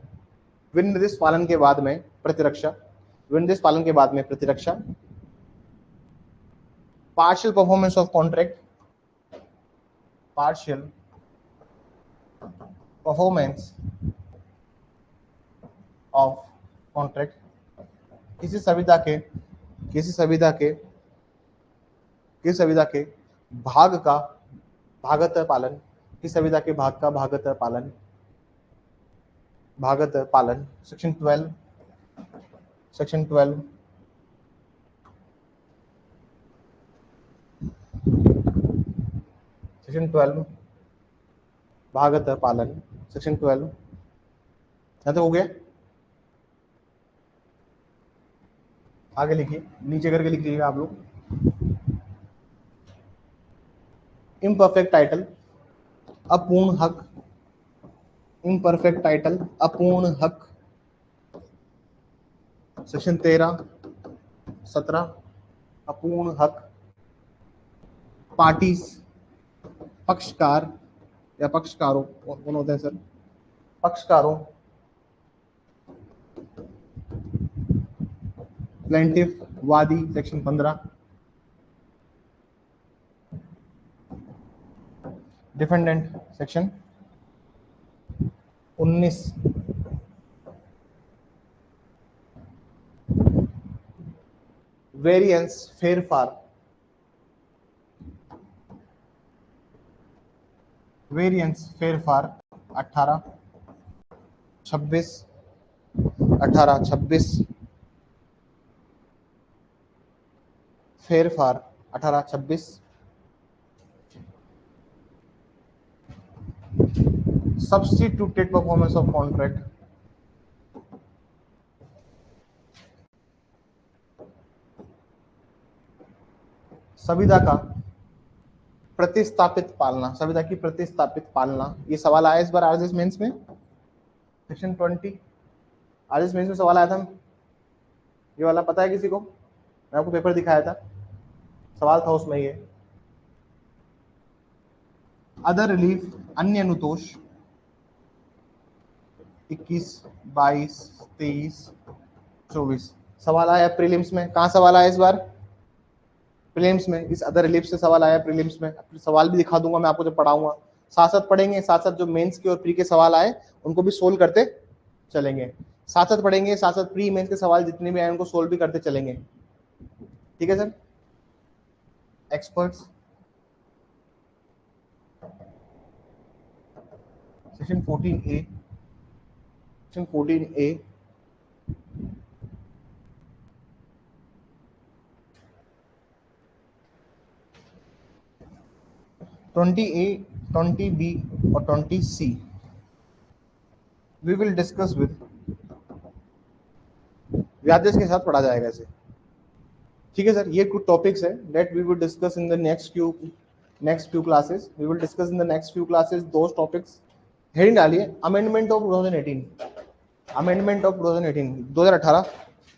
विंदिस पालन के बाद में प्रतिरक्षा, विंदिस पालन के बाद में प्रतिरक्षा, partial performance of contract, partial performance of contract, किसी संविदा के, किसी संविदा के, किसी संविदा के भाग का भागतः पालन, किसी संविदा के भाग का भागतः पालन, भागतः पालन, सेक्शन 12, सेक्शन 12, सेक्शन 12 भागतः पालन, सेक्शन 12। यहां तो हो गया, आगे लिखिए, नीचे करके लिख लीजिएगा आप लोग। इम्परफेक्ट टाइटल, अपूर्ण हक, इम्परफेक्ट टाइटल, अपूर्ण हक, सेक्शन 13, 17, अपूर्ण हक, पार्टीज, पक्षकार या पक्षकारों, कौन होते हैं सर? पक्षकारों, प्लेंटिफ, वादी, सेक्शन 15, डिफेंडेंट, सेक्शन 19, वेरिएंस, फेरफार, वेरिएंस फेरफार 18, 26, 18, 26, फेरफार 18, 26, सब्स्टिट्यूटेड परफॉर्मेंस ऑफ कॉन्ट्रैक्ट, संविदा का प्रतिस्थापित पालना, संविदा की प्रतिस्थापित पालना। ये सवाल आया इस बार आरएसएस मेंस में, सेक्शन 20 आरएसएस मेंस में सवाल आया था। ये वाला पता है किसी को? मैं आपको पेपर दिखाया था, सवाल था उसमें ये। अदर रिलीफ, अन्य अनुतोष 21, 22, 23, 24 सवाल आया प्रीलिम्स में। कहाँ सवाल आया इस बार? प्रीलिम्स में। इस अदर रिलीफ से सवाल आया प्रीलिम्स में। सवाल भी दिखा दूंगा मैं आपको जब पढ़ाऊंगा। साथ साथ पढ़ेंगे, साथ साथ जो मेंस के और प्री के सवाल आए उनको भी सोल्व करते चलेंगे, साथ साथ पढ़ेंगे, साथ साथ प्री मेंस के सवाल जितने भी आए उनको सोल्व भी करते चलेंगे। ठीक है sir. Experts section 14A, section 14A twenty A, 20B और 20C we will discuss with व्यादेश के साथ पढ़ा जाएगा इसे। ठीक है सर, ये कुछ टॉपिक्स है that we will discuss in the next few classes. We will discuss in the next few classes those topics. Heading डालिए अमेंडमेंट ऑफ 2018, अमेंडमेंट ऑफ 2018,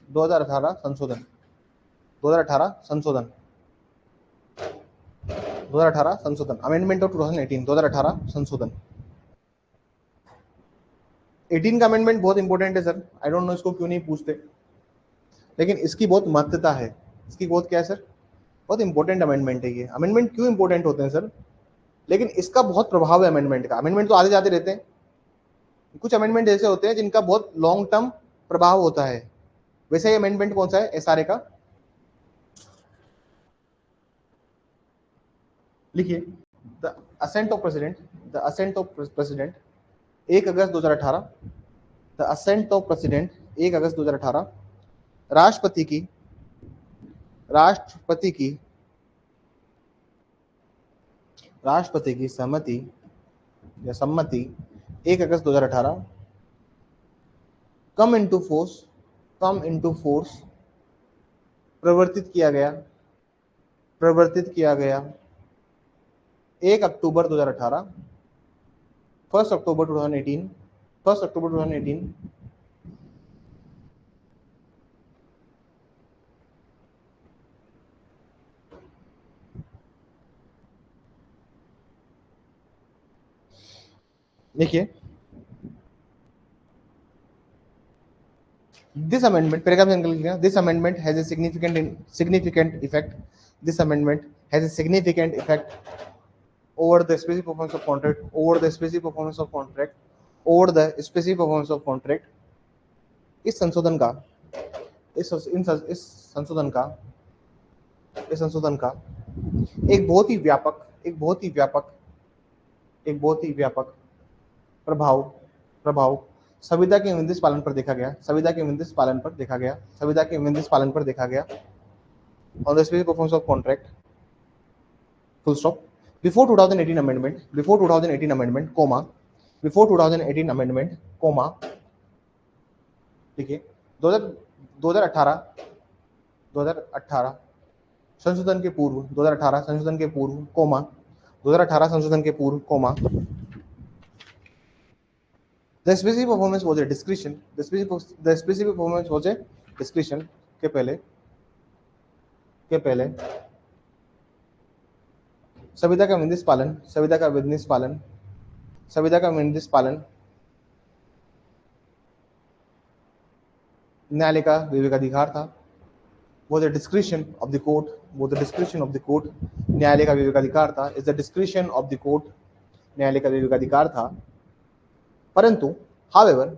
2018 संशोधन, 2018 संशोधन, 2018 संशोधन, अमेंडमेंट ऑफ 2018, 2018 संशोधन। 18 का अमेंडमेंट बहुत इंपॉर्टेंट है सर, आई डोंट नो इसको क्यों नहीं पूछते, लेकिन इसकी बहुत महत्वता है। इसकी बहुत क्या है सर, बहुत इंपॉर्टेंट अमेंडमेंट है ये। अमेंडमेंट क्यों इंपॉर्टेंट होते हैं सर, लेकिन इसका बहुत प्रभाव है अमेंडमेंट का। अमेंडमेंट तो आते जाते रहते हैं, कुछ अमेंडमेंट ऐसे होते हैं जिनका बहुत लॉन्ग टर्म प्रभाव होता है। वैसे ही अमेंडमेंट कौन सा है, एसआरए का, लिखिए the assent of president, the assent of president 1 August 2018, the assent of president 1 August 2018, राष्ट्रपति की सहमति या सम्मति 1 अगस्त 2018, कम इनटू फोर्स प्रवर्तित किया गया 1 अक्टूबर 2018, 1 अक्टूबर 2018, देखिए दिस अमेंडमेंट, पैराग्राफ में लिखिएगा, this amendment has a significant effect, this amendment has a significant effect over the specific performance of contract, इस संशोधन का एक बहुत ही व्यापक प्रभाव संविदा के विनिर्देश पालन पर देखा गया, on the specific performance of contract, full stop. Before 2018 amendment, देखिए 2018 संशोधन के पूर्व, 2018 संशोधन के पूर्व, the specific performance was a discretion, the specific performance was a discretion के पहले संविदा का विनिर्देश पालन न्यायालय का विवेकाधिकार था। was a discretion of the court, न्यायालय का विवेकाधिकार था, is the discretion of the court, न्यायालय का विवेकाधिकार था। परंतु however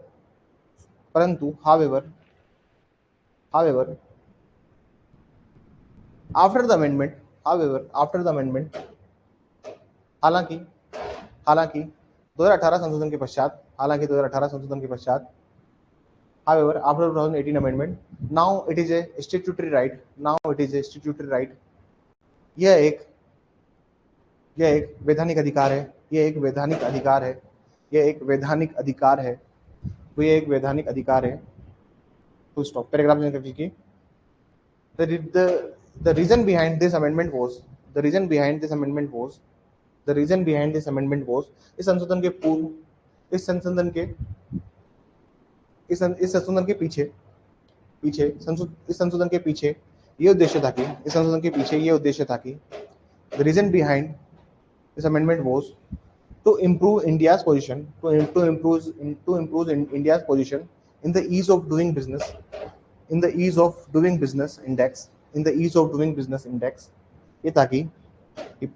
after the amendment, हालांकि 2018 संशोधन के पश्चात, however after 2018 amendment, now it is a statutory right, यह एक वैधानिक अधिकार है, यह एक वैधानिक अधिकार है। Full stop. पैराग्राफ में लिखिए the reason behind this amendment was इस संशोधन के पीछे ये उद्देश्य था कि the reason behind this amendment was to improve India's position, in the ease of doing business index, ये ताकि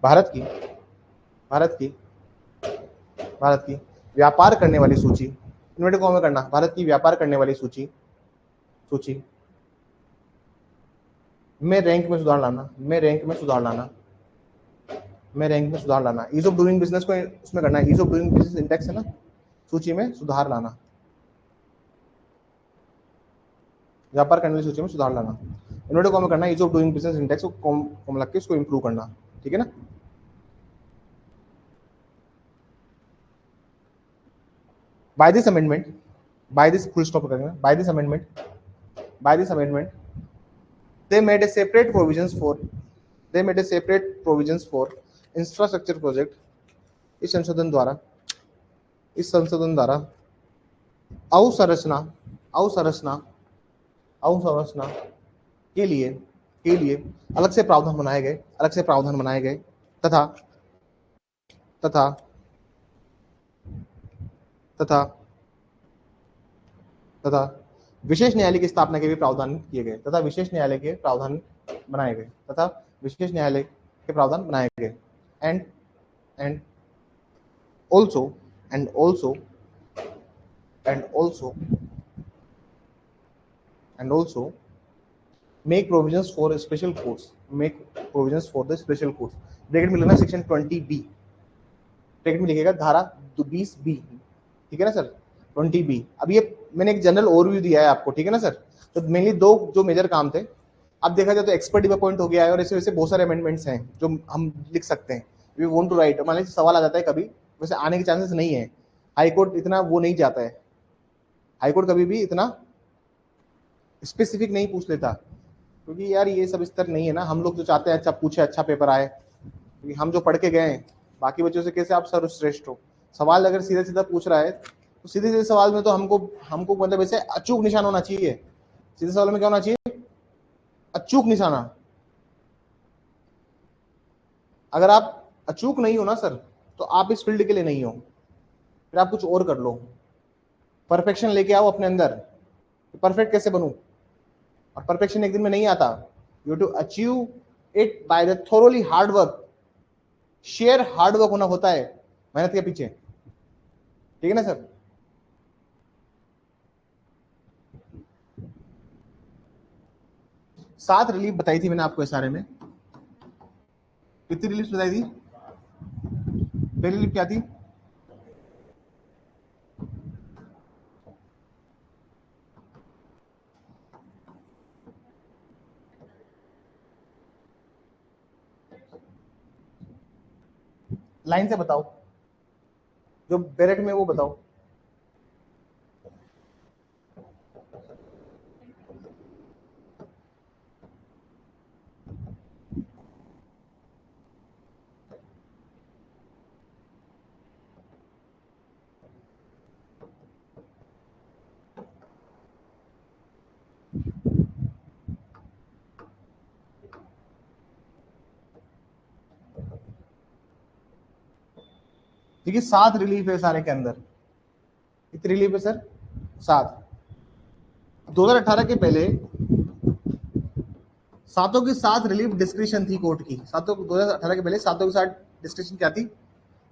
भारत की भारत की व्यापार करने वाली सूची, इन्वर्टेड कॉमा में करना, भारत की व्यापार करने वाली सूची सूची में रैंक में सुधार लाना, में रैंक में सुधार लाना, में रैंक में सुधार लाना। ईज ऑफ डूइंग बिजनेस को उसमें करना है, ease of doing business index है ना, सूची में सुधार लाना, व्यापार करने वाली सूची में सुधार लाना। इन्वर्टेड कॉमा करना, ease of doing business index को कॉम लग के इसको इंप्रूव करना, ठीक है ना। By this amendment, by this full stop करेंगे, by this amendment, by this amendment they made a separate provisions for, they made a separate provisions for infrastructure project। इस संशोधन द्वारा, इस संशोधन द्वारा अवसंरचना, अवसंरचना, अवसंरचना के लिए अलग से प्रावधान बनाए गए, अलग से प्रावधान बनाए गए तथा तथा तथा तथा विशेष न्यायालय की स्थापना के भी प्रावधान किए गए, तथा विशेष न्यायालय के प्रावधान बनाए गए, तथा विशेष न्यायालय के प्रावधान बनाए गए। And and also and also and also and also make provisions for special courts, make provisions for the special courts। Bracket में लिखना सेक्शन 20B, ब्रैकेट में लिखेगा धारा 20B, ठीक है ना सर, 20B। अब ये मैंने एक जनरल ओवरव्यू दिया है आपको, ठीक है ना सर। तो मेनली दो जो मेजर काम थे, अब देखा जाए तो एक्सपर्ट भी अपॉइंट हो गया है और इस वजह से बहुत सारे अमेंडमेंट्स हैं जो हम लिख सकते हैं। वी वांट टू राइट, मान लीजिए सवाल आ जाता है कभी, वैसे आने के चांसेस नहीं है, हाईकोर्ट इतना वो नहीं जाता है, हाईकोर्ट कभी भी इतना स्पेसिफिक नहीं पूछ लेता, क्योंकि यार ये सब स्तर नहीं है ना। हम लोग जो चाहते हैं अच्छा पूछे, अच्छा पेपर आए, क्योंकि हम जो पढ़ के गए हैं, बाकी बच्चों से कैसे आप सर्वश्रेष्ठ हो। सवाल अगर सीधा सीधा पूछ रहा है तो सीधे सीधे सवाल में तो हमको हमको मतलब ऐसे अचूक निशान होना चाहिए। सीधे सवाल में क्या होना चाहिए, अचूक निशाना। अगर आप अचूक नहीं हो ना सर, तो आप इस फील्ड के लिए नहीं हो, फिर आप कुछ और कर लो, परफेक्शन लेके आओ अपने अंदर। परफेक्ट कैसे बनूं, और परफेक्शन एक दिन में नहीं आता। You to achieve it by the thoroughly hard work, share hard work होना होता है मेहनत के पीछे, ठीक है ना सर। 7 रिलीफ बताई थी मैंने आपको SRA में, कितनी रिलीफ बताई थी। पहली रिलीफ क्या थी, लाइन से बताओ, जो बैरेट में वो बताओ। देखिए 7 रिलीफ है सारे के अंदर, कितनी रिलीफ है सर, 7। 2018 के पहले सातों की 7 रिलीफ डिस्क्रिप्शन थी कोर्ट की, सातों 2018 के पहले सातों की 7 डिस्क्रिप्शन क्या थी,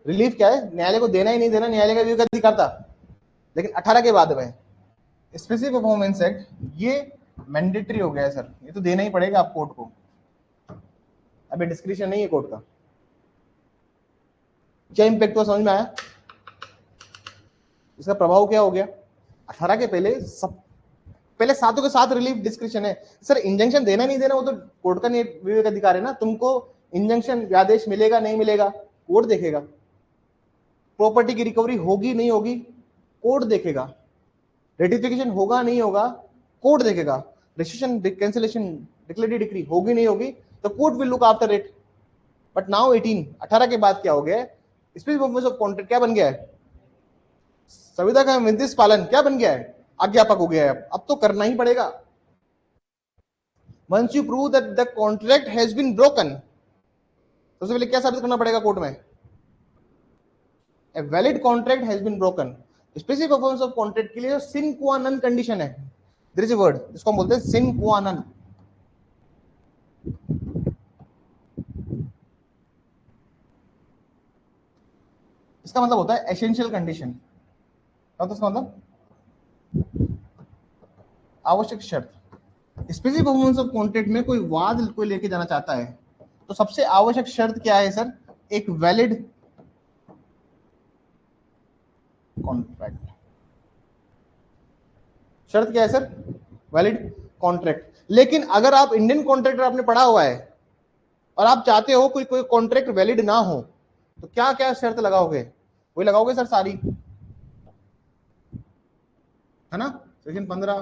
रिलीफ क्या है, न्यायालय को देना ही नहीं देना न्यायालय का भी अधिकार था। लेकिन 18 के बाद में स्पेसिफिक परफॉर्मेंस एक्ट ये मैंडेटरी हो गया है सर, ये तो देना ही पड़ेगा आप कोर्ट को, अभी डिस्क्रिप्शन नहीं है कोर्ट का। क्या इंपैक्ट हुआ समझ में आया, इसका प्रभाव क्या हो गया। 18 के पहले सब, पहले सातों के 7 रिलीफ डिस्क्रिप्शन है सर, इंजंक्शन देना नहीं देना वो तो कोर्ट का विवेक अधिकार है ना। तुमको इंजंक्शन व्यादेश मिलेगा नहीं मिलेगा कोर्ट देखेगा, प्रॉपर्टी की रिकवरी होगी नहीं होगी कोर्ट देखेगा, रेटिफिकेशन होगा नहीं होगा कोर्ट देखेगा, रेजिस्ट्रेशन कैंसिलेशन डिक्लेरेटरी डिक्री होगी नहीं होगी तो court will look after it. But now 18 के बाद क्या हो गया, स्पेसिफिक परपज ऑफ कॉन्ट्रैक्ट क्या बन गया है, संविदा का निर्देश पालन क्या बन गया है, अज्ञापक हो गया है। अब तो करना ही पड़ेगा। Once you prove that the contract has been broken, सबसे पहले क्या साबित करना पड़ेगा कोर्ट में, a valid contract has been broken. Specific performance of contract के लिए सिन क्वा नन कंडीशन है, देयर इज अ वर्ड इसको हम बोलते हैं सिन क्वा नन। इसका मतलब होता है एसेंशियल कंडीशन। क्या होता है इसका मतलब? आवश्यक शर्त। स्पेसिफिक परफॉर्मेंस ऑफ कॉन्ट्रैक्ट में कोई वाद कोई लेके जाना चाहता है तो सबसे आवश्यक शर्त क्या है सर? एक वैलिड कॉन्ट्रैक्ट। शर्त क्या है सर? Valid contract. लेकिन अगर आप इंडियन कॉन्ट्रैक्टर आपने पढ़ा हुआ है और आप चाहते हो कोई कोई कॉन्ट्रैक्ट वैलिड ना हो तो क्या क्या शर्त लगाओगे? वही लगाओगे सर सारी, है ना? सेक्शन 15,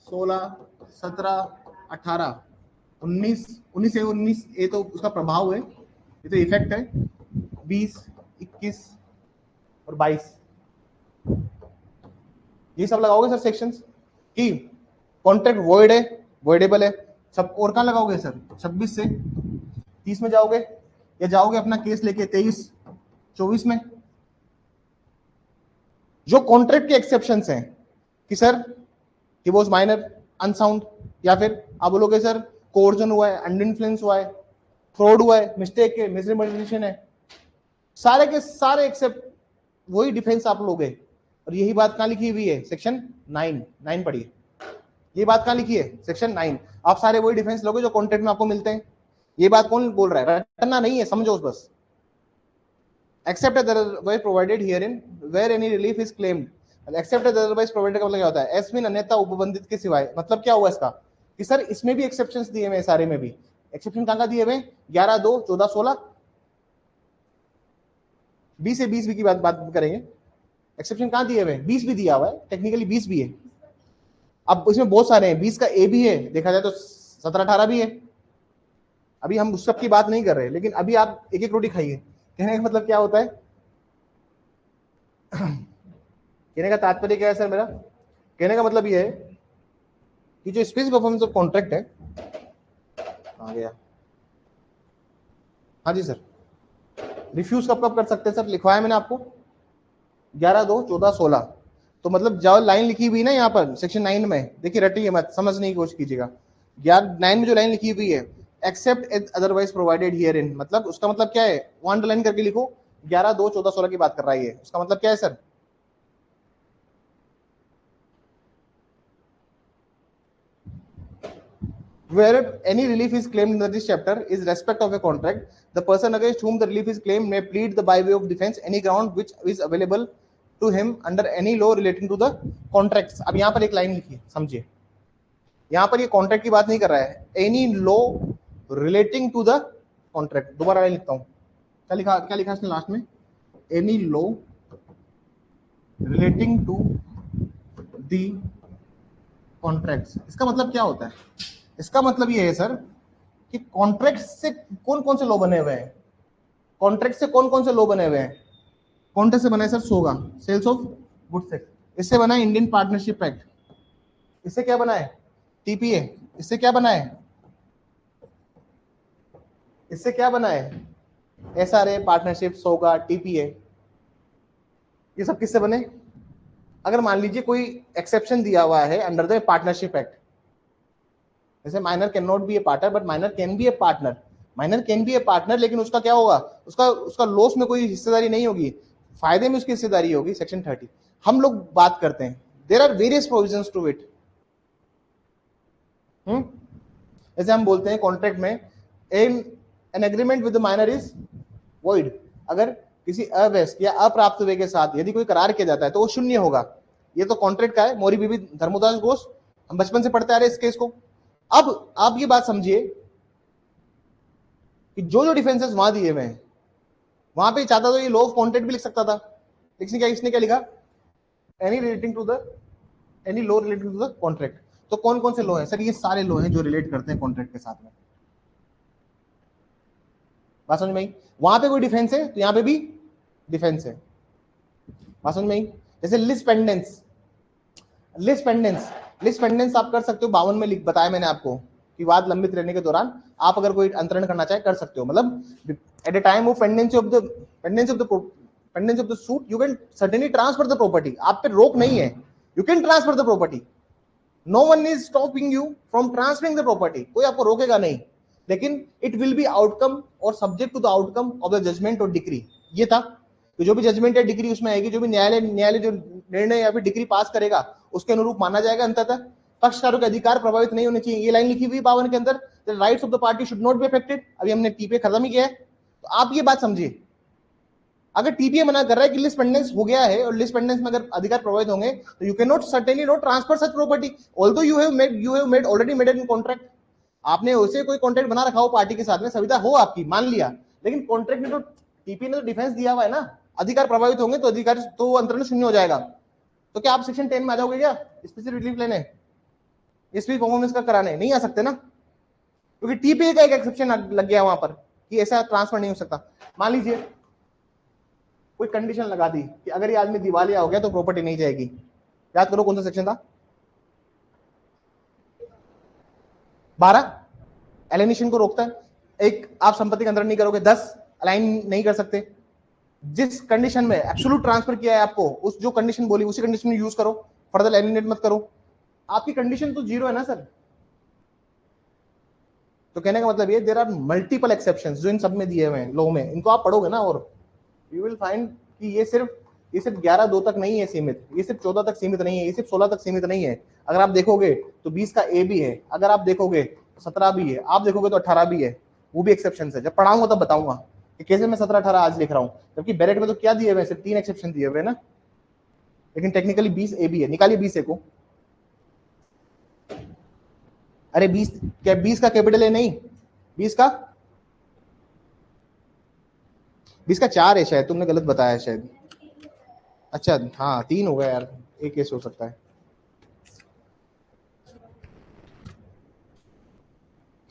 16, 17, 18, 19, 19 ये तो उसका प्रभाव है, ये तो इफेक्ट है। 20, 21 और 22 ये सब लगाओगे सर सेक्शंस कि कॉन्ट्रैक्ट वॉइड है, वॉइडेबल है सब। और कहां लगाओगे सर? 26 से 30 में जाओगे या जाओगे अपना केस लेके 23, 24 में? जो कॉन्ट्रैक्ट के एक्सेप्शंस हैं कि sir he was minor, unsound, या फिर आप बोलोगे सर कोर्जन हुआ है, अंडर इन्फ्लुएंस हुआ है, फ्रॉड हुआ है, मिस्टेक है, मिसरिप्रेजेंटेशन है, सारे के सारे एक्सेप्ट वही डिफेंस आप लोगे। और यही बात कहां लिखी हुई है? सेक्शन 9 पढ़िए। ये बात कहां लिखी है? सेक्शन 9। आप सारे वही डिफेंस लोगे जो कॉन्ट्रैक्ट में आपको मिलते हैं। ये बात कौन बोल रहा है? रटना नहीं है, समझो बस। Except otherwise provided herein where any relief is claimed. Except otherwise provided का मतलब क्या होता है? एस मीन अन्यथा उपबंधित के सिवाय। मतलब क्या हुआ इसका कि सर इसमें भी एक्सेप्शंस दिए हुए, सारे में भी एक्सेप्शन कहां दिए हुए? 11, 2, 14, 16, 20 से 20 भी की बात करेंगे। एक्सेप्शन कहां दिए हुए? 20 भी दिया हुआ है, टेक्निकली 20 भी है। अब इसमें बहुत सारे हैं, 20 का ए भी है, देखा जाए तो 17, 18 भी है। अभी हम उस सब की बात नहीं कर रहे, लेकिन अभी आप एक एक रोटी खाइए। कहने का मतलब क्या होता है? कहने का तात्पर्य क्या है सर मेरा? कहने का मतलब ये है कि जो स्पेसिफिक परफॉर्मेंस ऑफ कॉन्ट्रैक्ट है, आ गया, हाँ जी सर, रिफ्यूज कब कब कर सकते हैं सर? लिखवाया मैंने आपको 11, 2, 14, 16। तो मतलब जो लाइन लिखी हुई ना यहाँ पर सेक्शन 9 में, देखिए रटिए मत, समझने की कोशिश कीजिएगा। 9 में जो लाइन लिखी हुई है except otherwise provided here in, मतलब उसका मतलब क्या है? वन लाइन करके लिखो। 11, 2, 14, 16 की बात कर रहा है ये, उसका मतलब क्या है sir? Where any relief is claimed in this chapter is respect of a contract, the person against whom the relief is claimed may plead the by way of defense any ground which is available to him under any law relating to the contracts। अब यहाँ पर एक line लिखी है, समझिए। यहाँ पर ये कॉन्ट्रैक्ट की बात नहीं कर रहा है, any law relating to the contract. दोबारा लाइन लिखता हूँ, क्या लिखा इसने लास्ट में? Any law relating to the contracts. इसका मतलब क्या होता है? इसका मतलब ये है सर कि कॉन्ट्रैक्ट से कौन कौन से लॉ बने हुए हैं? कॉन्ट्रैक्ट से कौन कौन से लॉ बने हुए हैं? कॉन्ट्रैक्ट से बना है sir SOGA, sales of goods act. इससे बना है इंडियन पार्टनरशिप एक्ट। इससे क्या बना है? टीपीए। इससे क्या बना है? इससे क्या बना है? SRA, partnership, SOGA, TPA. ये सब किससे बने? अगर मान लीजिए कोई एक्सेप्शन दिया हुआ है अंडर द पार्टनरशिप एक्ट, जैसे minor can not be A partner but minor can be A partner. Minor can be A partner, लेकिन उसका क्या होगा? उसका लॉस में कोई हिस्सेदारी नहीं होगी, फायदे में उसकी हिस्सेदारी होगी। सेक्शन 30 हम लोग बात करते हैं। There are various provisions to it. जैसे हम बोलते हैं कॉन्ट्रैक्ट में an agreement with the minor is void. अगर किसी अव्यस्त या अप्राप्त व्यय के साथ यदि कोई करार किया जाता है तो वो शून्य होगा। ये तो कॉन्ट्रैक्ट का है, मोरी बीबी धर्मोदास घोष, हम बचपन से पढ़ते आ रहे हैं इस केस को। अब आप ये बात समझिए कि जो जो डिफेंसेस वहां दिए हुए हैं, वहां पे चाहता तो ये लॉ ऑफ कॉन्ट्रैक्ट भी लिख सकता था, लेकिन इसने क्या लिखा? Any relating to the any law relating to the contract. तो कौन कौन से लॉ है सर? ये सारे लॉ हैं जो रिलेट करते हैं कॉन्ट्रैक्ट के साथ में। बात समझ में आई? वहां पे कोई डिफेंस है तो यहाँ पे भी डिफेंस है। बात समझ में आई? जैसे लिस्ट पेंडेंस, लिस्ट पेंडेंस आप कर सकते हो। 52 में बताया मैंने आपको कि वाद लंबित रहने के दौरान आप अगर कोई अंतरण करना चाहे कर सकते हो। मतलब at the time of pendency of the suit you can certainly transfer the property. आप पे रोक नहीं है, you can transfer the property. No one is stopping you from transferring the property. कोई आपको रोकेगा नहीं, लेकिन इट विल बी आउटकम और subject to the outcome of the judgment और डिक्री। ये था। तो जो भी जजमेंट या डिग्री उसमें आएगी, जो भी न्यायालय जो निर्णय या फिर डिग्री पास करेगा उसके अनुरूप माना जाएगा। अंततः पक्षकारों के अधिकार प्रभावित नहीं होने चाहिए। ये लाइन लिखी हुई 52 के अंदर, rights of the party should not be affected. अभी हमने टीपीए खत्म ही किया है, तो आप ये बात समझिए, अगर टीपीए मना कर रहा है कि लिस्ट पेंडेंस हो गया है और लिस्ट पेंडेंस में अगर अधिकार प्रभावित होंगे तो you can not certainly not transfer such property although you have made already made in contract. आपने उसे कोई कॉन्ट्रैक्ट बना रखा हो पार्टी के साथ में, संविदा हो आपकी, मान लिया, लेकिन कॉन्ट्रैक्ट में तो टीपीए ने तो डिफेंस दिया हुआ है ना, अधिकार प्रभावित होंगे तो अधिकार तो अंतरण शून्य हो जाएगा। तो क्या आप सेक्शन 10 में आ जाओगे क्या स्पेशल रिलीफ लेने, स्पीच परफॉर्मेंस का कराने? नहीं आ सकते ना, क्योंकि टीपीए का एक एक्सेप्शन लग गया वहां पर कि ऐसा ट्रांसफर नहीं हो सकता। मान लीजिए कोई कंडीशन लगा दी कि अगर ये आदमी दिवालिया हो गया तो प्रॉपर्टी नहीं जाएगी। याद करो कौन सा सेक्शन था, 12 एलिनेशन को रोकता है। एक, आप संपत्ति का अंतरण नहीं करोगे। 10, अलाइन नहीं कर सकते। जिस कंडीशन में एब्सोल्यूट ट्रांसफर किया है आपको, उस जो कंडीशन बोली उसी कंडीशन में यूज करो, फर्दर एलिनेट मत करो। आपकी कंडीशन तो 0 है ना सर। तो कहने का मतलब ये, देयर आर मल्टीपल एक्सेप्शंस जो इन सब में दिए हुए हैं लॉ में, इनको आप पढ़ोगे ना और यू विल फाइंड कि ये सिर्फ 11(2) तक नहीं है सीमित, ये सिर्फ 14 तक सीमित नहीं है, ये सिर्फ 16 तक सीमित नहीं है। अगर आप देखोगे तो 20 का ए भी है, अगर आप देखोगे तो 17 भी है, आप देखोगे तो 18 भी है, वो भी एक्सेप्शन है। जब पढ़ाऊंगा तब बताऊंगा कि कैसे मैं 17-18 आज लिख रहा हूँ, जबकि बैरेट में तो क्या दिए हुए, सिर्फ 3 एक्सेप्शन दिए हुए ना, लेकिन टेक्निकली 20 ए भी है। निकालिए 20 ए को। अरे 20 क्या, 20 का कैपिटल ए नहीं, 20 का 4 है शायद, तुमने गलत बताया है शायद। अच्छा हाँ 3 हो गया यार, एक केस हो सकता है।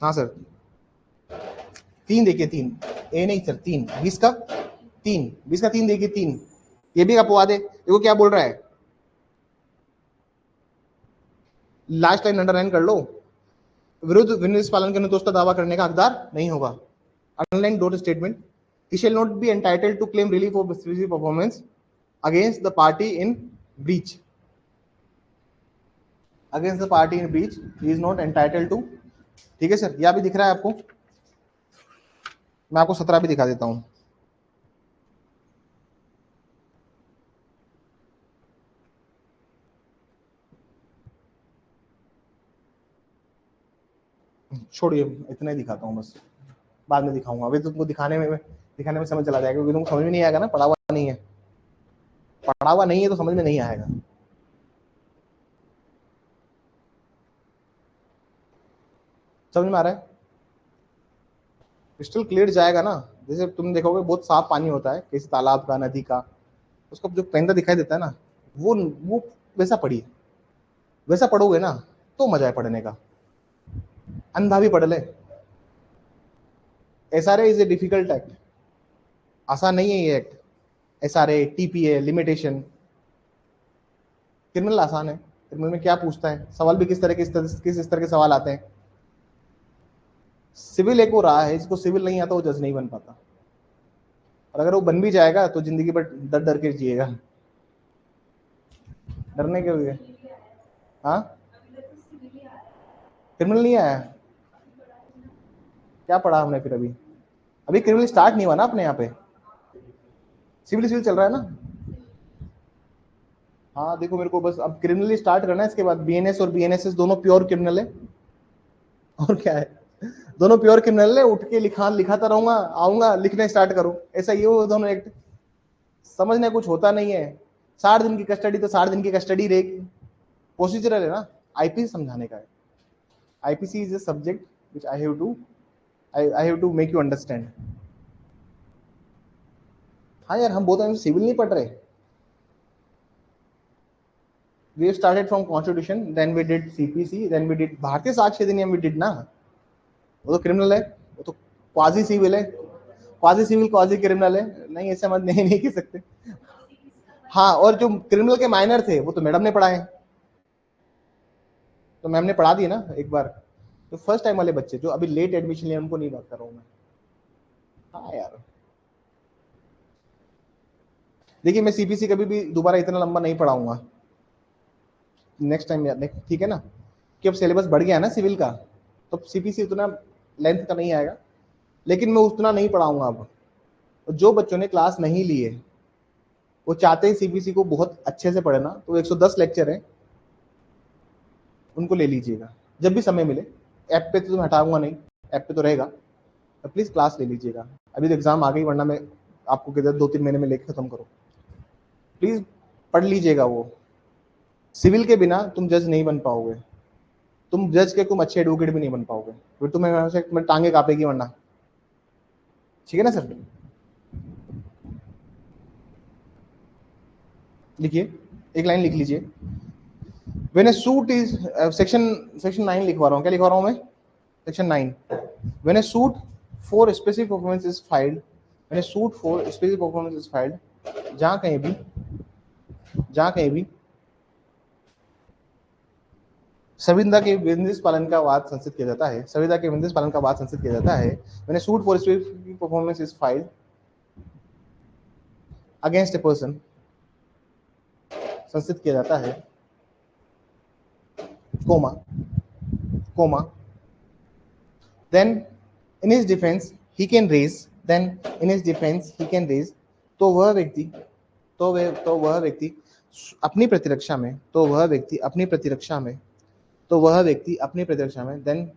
हाँ सर 3 देखिए, 3 ए नहीं सर, 3 20 का 3 देखिए, 3 ये भी अपवाद है। देखो क्या बोल रहा है, लास्ट लाइन अंडरलाइन कर लो, विरुद्ध विनिर्देश पालन के अनुतोष का दावा करने का हकदार नहीं होगा। Underline dot statement, he shall not be entitled to claim relief of exclusive performance against the party in breach. Against the party in breach, he is not entitled to। ठीक है सर, यह भी दिख रहा है आपको, मैं आपको 17 भी दिखा देता हूं। छोड़िए, इतना ही दिखाता हूं बस, बाद में दिखाऊंगा। अभी तुमको दिखाने में समझ चला जाएगा, क्योंकि तुमको समझ में नहीं आएगा ना, पढ़ा हुआ नहीं है, पढ़ा हुआ नहीं है तो समझ में नहीं आएगा। समझ में आ रहा है, क्रिस्टल क्लियर जाएगा ना। जैसे तुम देखोगे बहुत साफ पानी होता है किसी तालाब का, नदी का, उसको जो पेंदा दिखाई देता है ना, वो वैसा पढ़िए, वैसा पढ़ोगे ना तो मजा है पढ़ने का। अंधा भी पढ़ ले। SRA is a difficult act, आसान नहीं है ये act. SRA, TPA, limitation. Criminal आसान है, क्रिमिनल में क्या पूछता है, सवाल भी किस तरह के सवाल आते हैं। सिविल एक वो रहा है, जिसको सिविल नहीं आता वो जज नहीं बन पाता, और अगर वो बन भी जाएगा तो जिंदगी भर डर डर के जिएगा। डरने के लिए हाँ, क्रिमिनल नहीं आया, क्या पढ़ा हमने फिर? अभी क्रिमिनल स्टार्ट नहीं हुआ ना अपने यहाँ पे, सिविल चल रहा है ना। हाँ देखो, मेरे को बस अब क्रिमिनल स्टार्ट करना है, इसके बाद बीएनएस और बीएनएसएस दोनों प्योर क्रिमिनल है। और क्या है, दोनों प्योर क्रिमिनल है। उठ के लिखाता रहूंगा, आऊंगा लिखने स्टार्ट करूं, ऐसा ये वो दोनों एक्ट। समझने कुछ होता नहीं है। 60 दिन की कस्टडी तो 60 दिन की कस्टडी रहेगी, प्रोसीजरल है ना। आईपीसी समझाने का है। IPC is a subject which I have to make you understand. हाँ यार, हम बहुत टाइम से सिविल नहीं पढ़ रहे। We started from constitution, then we did CPC, then we did भारतीय साक्ष्य अधिनियम we did ना। वो तो क्रिमिनल है, वो तो क्वाजी सिविल है, क्वाजी सिविल क्वाजी क्रिमिनल है। नहीं ऐसे मत नहीं कह सकते। हाँ, और जो क्रिमिनल के माइनर थे वो तो मैडम ने पढ़ाए, तो मैम ने पढ़ा दिए ना एक बार। तो फर्स्ट टाइम वाले बच्चे जो अभी लेट एडमिशन लिए उनको नहीं बात कर रहा हूँ मैं। हाँ यार देखिए, मैं सीपीसी कभी भी दोबारा इतना लंबा नहीं पढ़ाऊंगा नेक्स्ट टाइम यार, ठीक है ना, कि अब सिलेबस बढ़ गया है ना सिविल का, तो सीपीसी उतना लेंथ का नहीं आएगा, लेकिन मैं उतना नहीं पढ़ाऊंगा अब। जो बच्चों ने क्लास नहीं ली है वो चाहते हैं सीबीसी को बहुत अच्छे से पढ़ना, तो 110 लेक्चर है, उनको ले लीजिएगा जब भी समय मिले। ऐप पे तो मैं हटाऊंगा नहीं, ऐप पे तो रहेगा, तो प्लीज क्लास ले लीजिएगा। अभी तो एग्जाम आ गई, वरना मैं आपको कहता 2-3 महीने में लेके खत्म करो। प्लीज पढ़ लीजिएगा। वो सिविल के बिना तुम जज नहीं बन पाओगे, तुम जज के तुम अच्छे एडवोकेट भी नहीं बन पाओगे, फिर तुम्हें टांगे कांपेगी वरना। ठीक है ना सर? लिखिए, एक लाइन लिख लीजिए। When a suit is section 9 लिखवा रहा हूँ, क्या लिखवा रहा हूँ मैं? Section 9। When a suit for specific performance is filed, when a suit for specific performance is filed, जहां कहीं भी संविदा के विनिर्देश पालन का वाद संसित किया जाता है, संविदा के विनिर्देश पालन का वाद संसित किया जाता है। When a suit for specific performance is filed against a person, संसित किया जाता है, comma then in his defense he can raise, तो वह व्यक्ति अपनी प्रतिरक्षा में then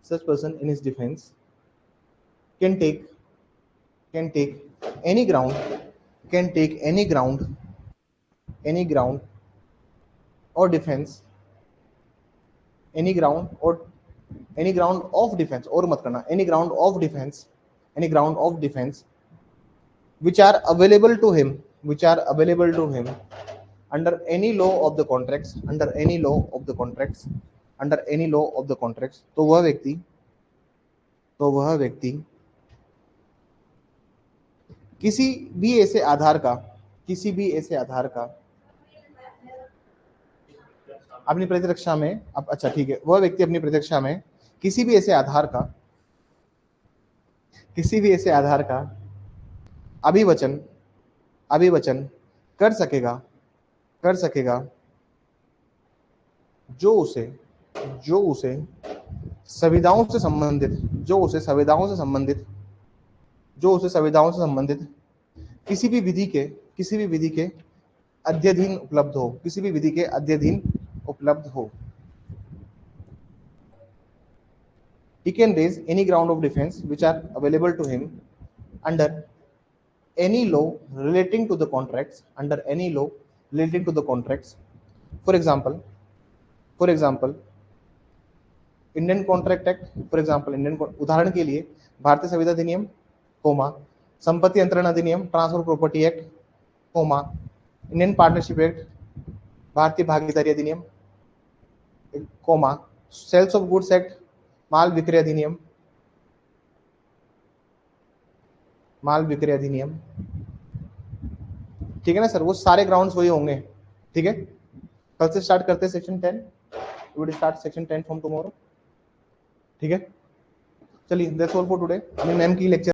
such person in his defense can take any ground or defense, any ground of defense, और मत करना, any ground of defense which are available to him under any law of the contracts, तो वह व्यक्ति किसी भी ऐसे आधार का अपनी प्रतिरक्षा में, अच्छा ठीक है, वह व्यक्ति अपनी प्रतिरक्षा में किसी भी ऐसे आधार का अभिवचन कर सकेगा जो उसे संविधाओं से संबंधित किसी भी विधि के अध्ययन उपलब्ध हो, He can raise any ground of defense which are available to him under any law relating to the contracts, For example, Indian Contract Act, उदाहरण के लिए भारतीय संविदा अधिनियम, संपत्ति अंतरण अधिनियम, transfer property act, Indian partnership act, भारतीय भागीदारी अधिनियम, सेल्स ऑफ गुड्स एक्ट, माल विक्रय अधिनियम, ठीक है ना सर? वो सारे ग्राउंड्स वही होंगे। ठीक है, कल से स्टार्ट करते हैं section 10, we will start section 10 from tomorrow. ठीक है, चलिए, that's all for today. Ma'am की लेक्चर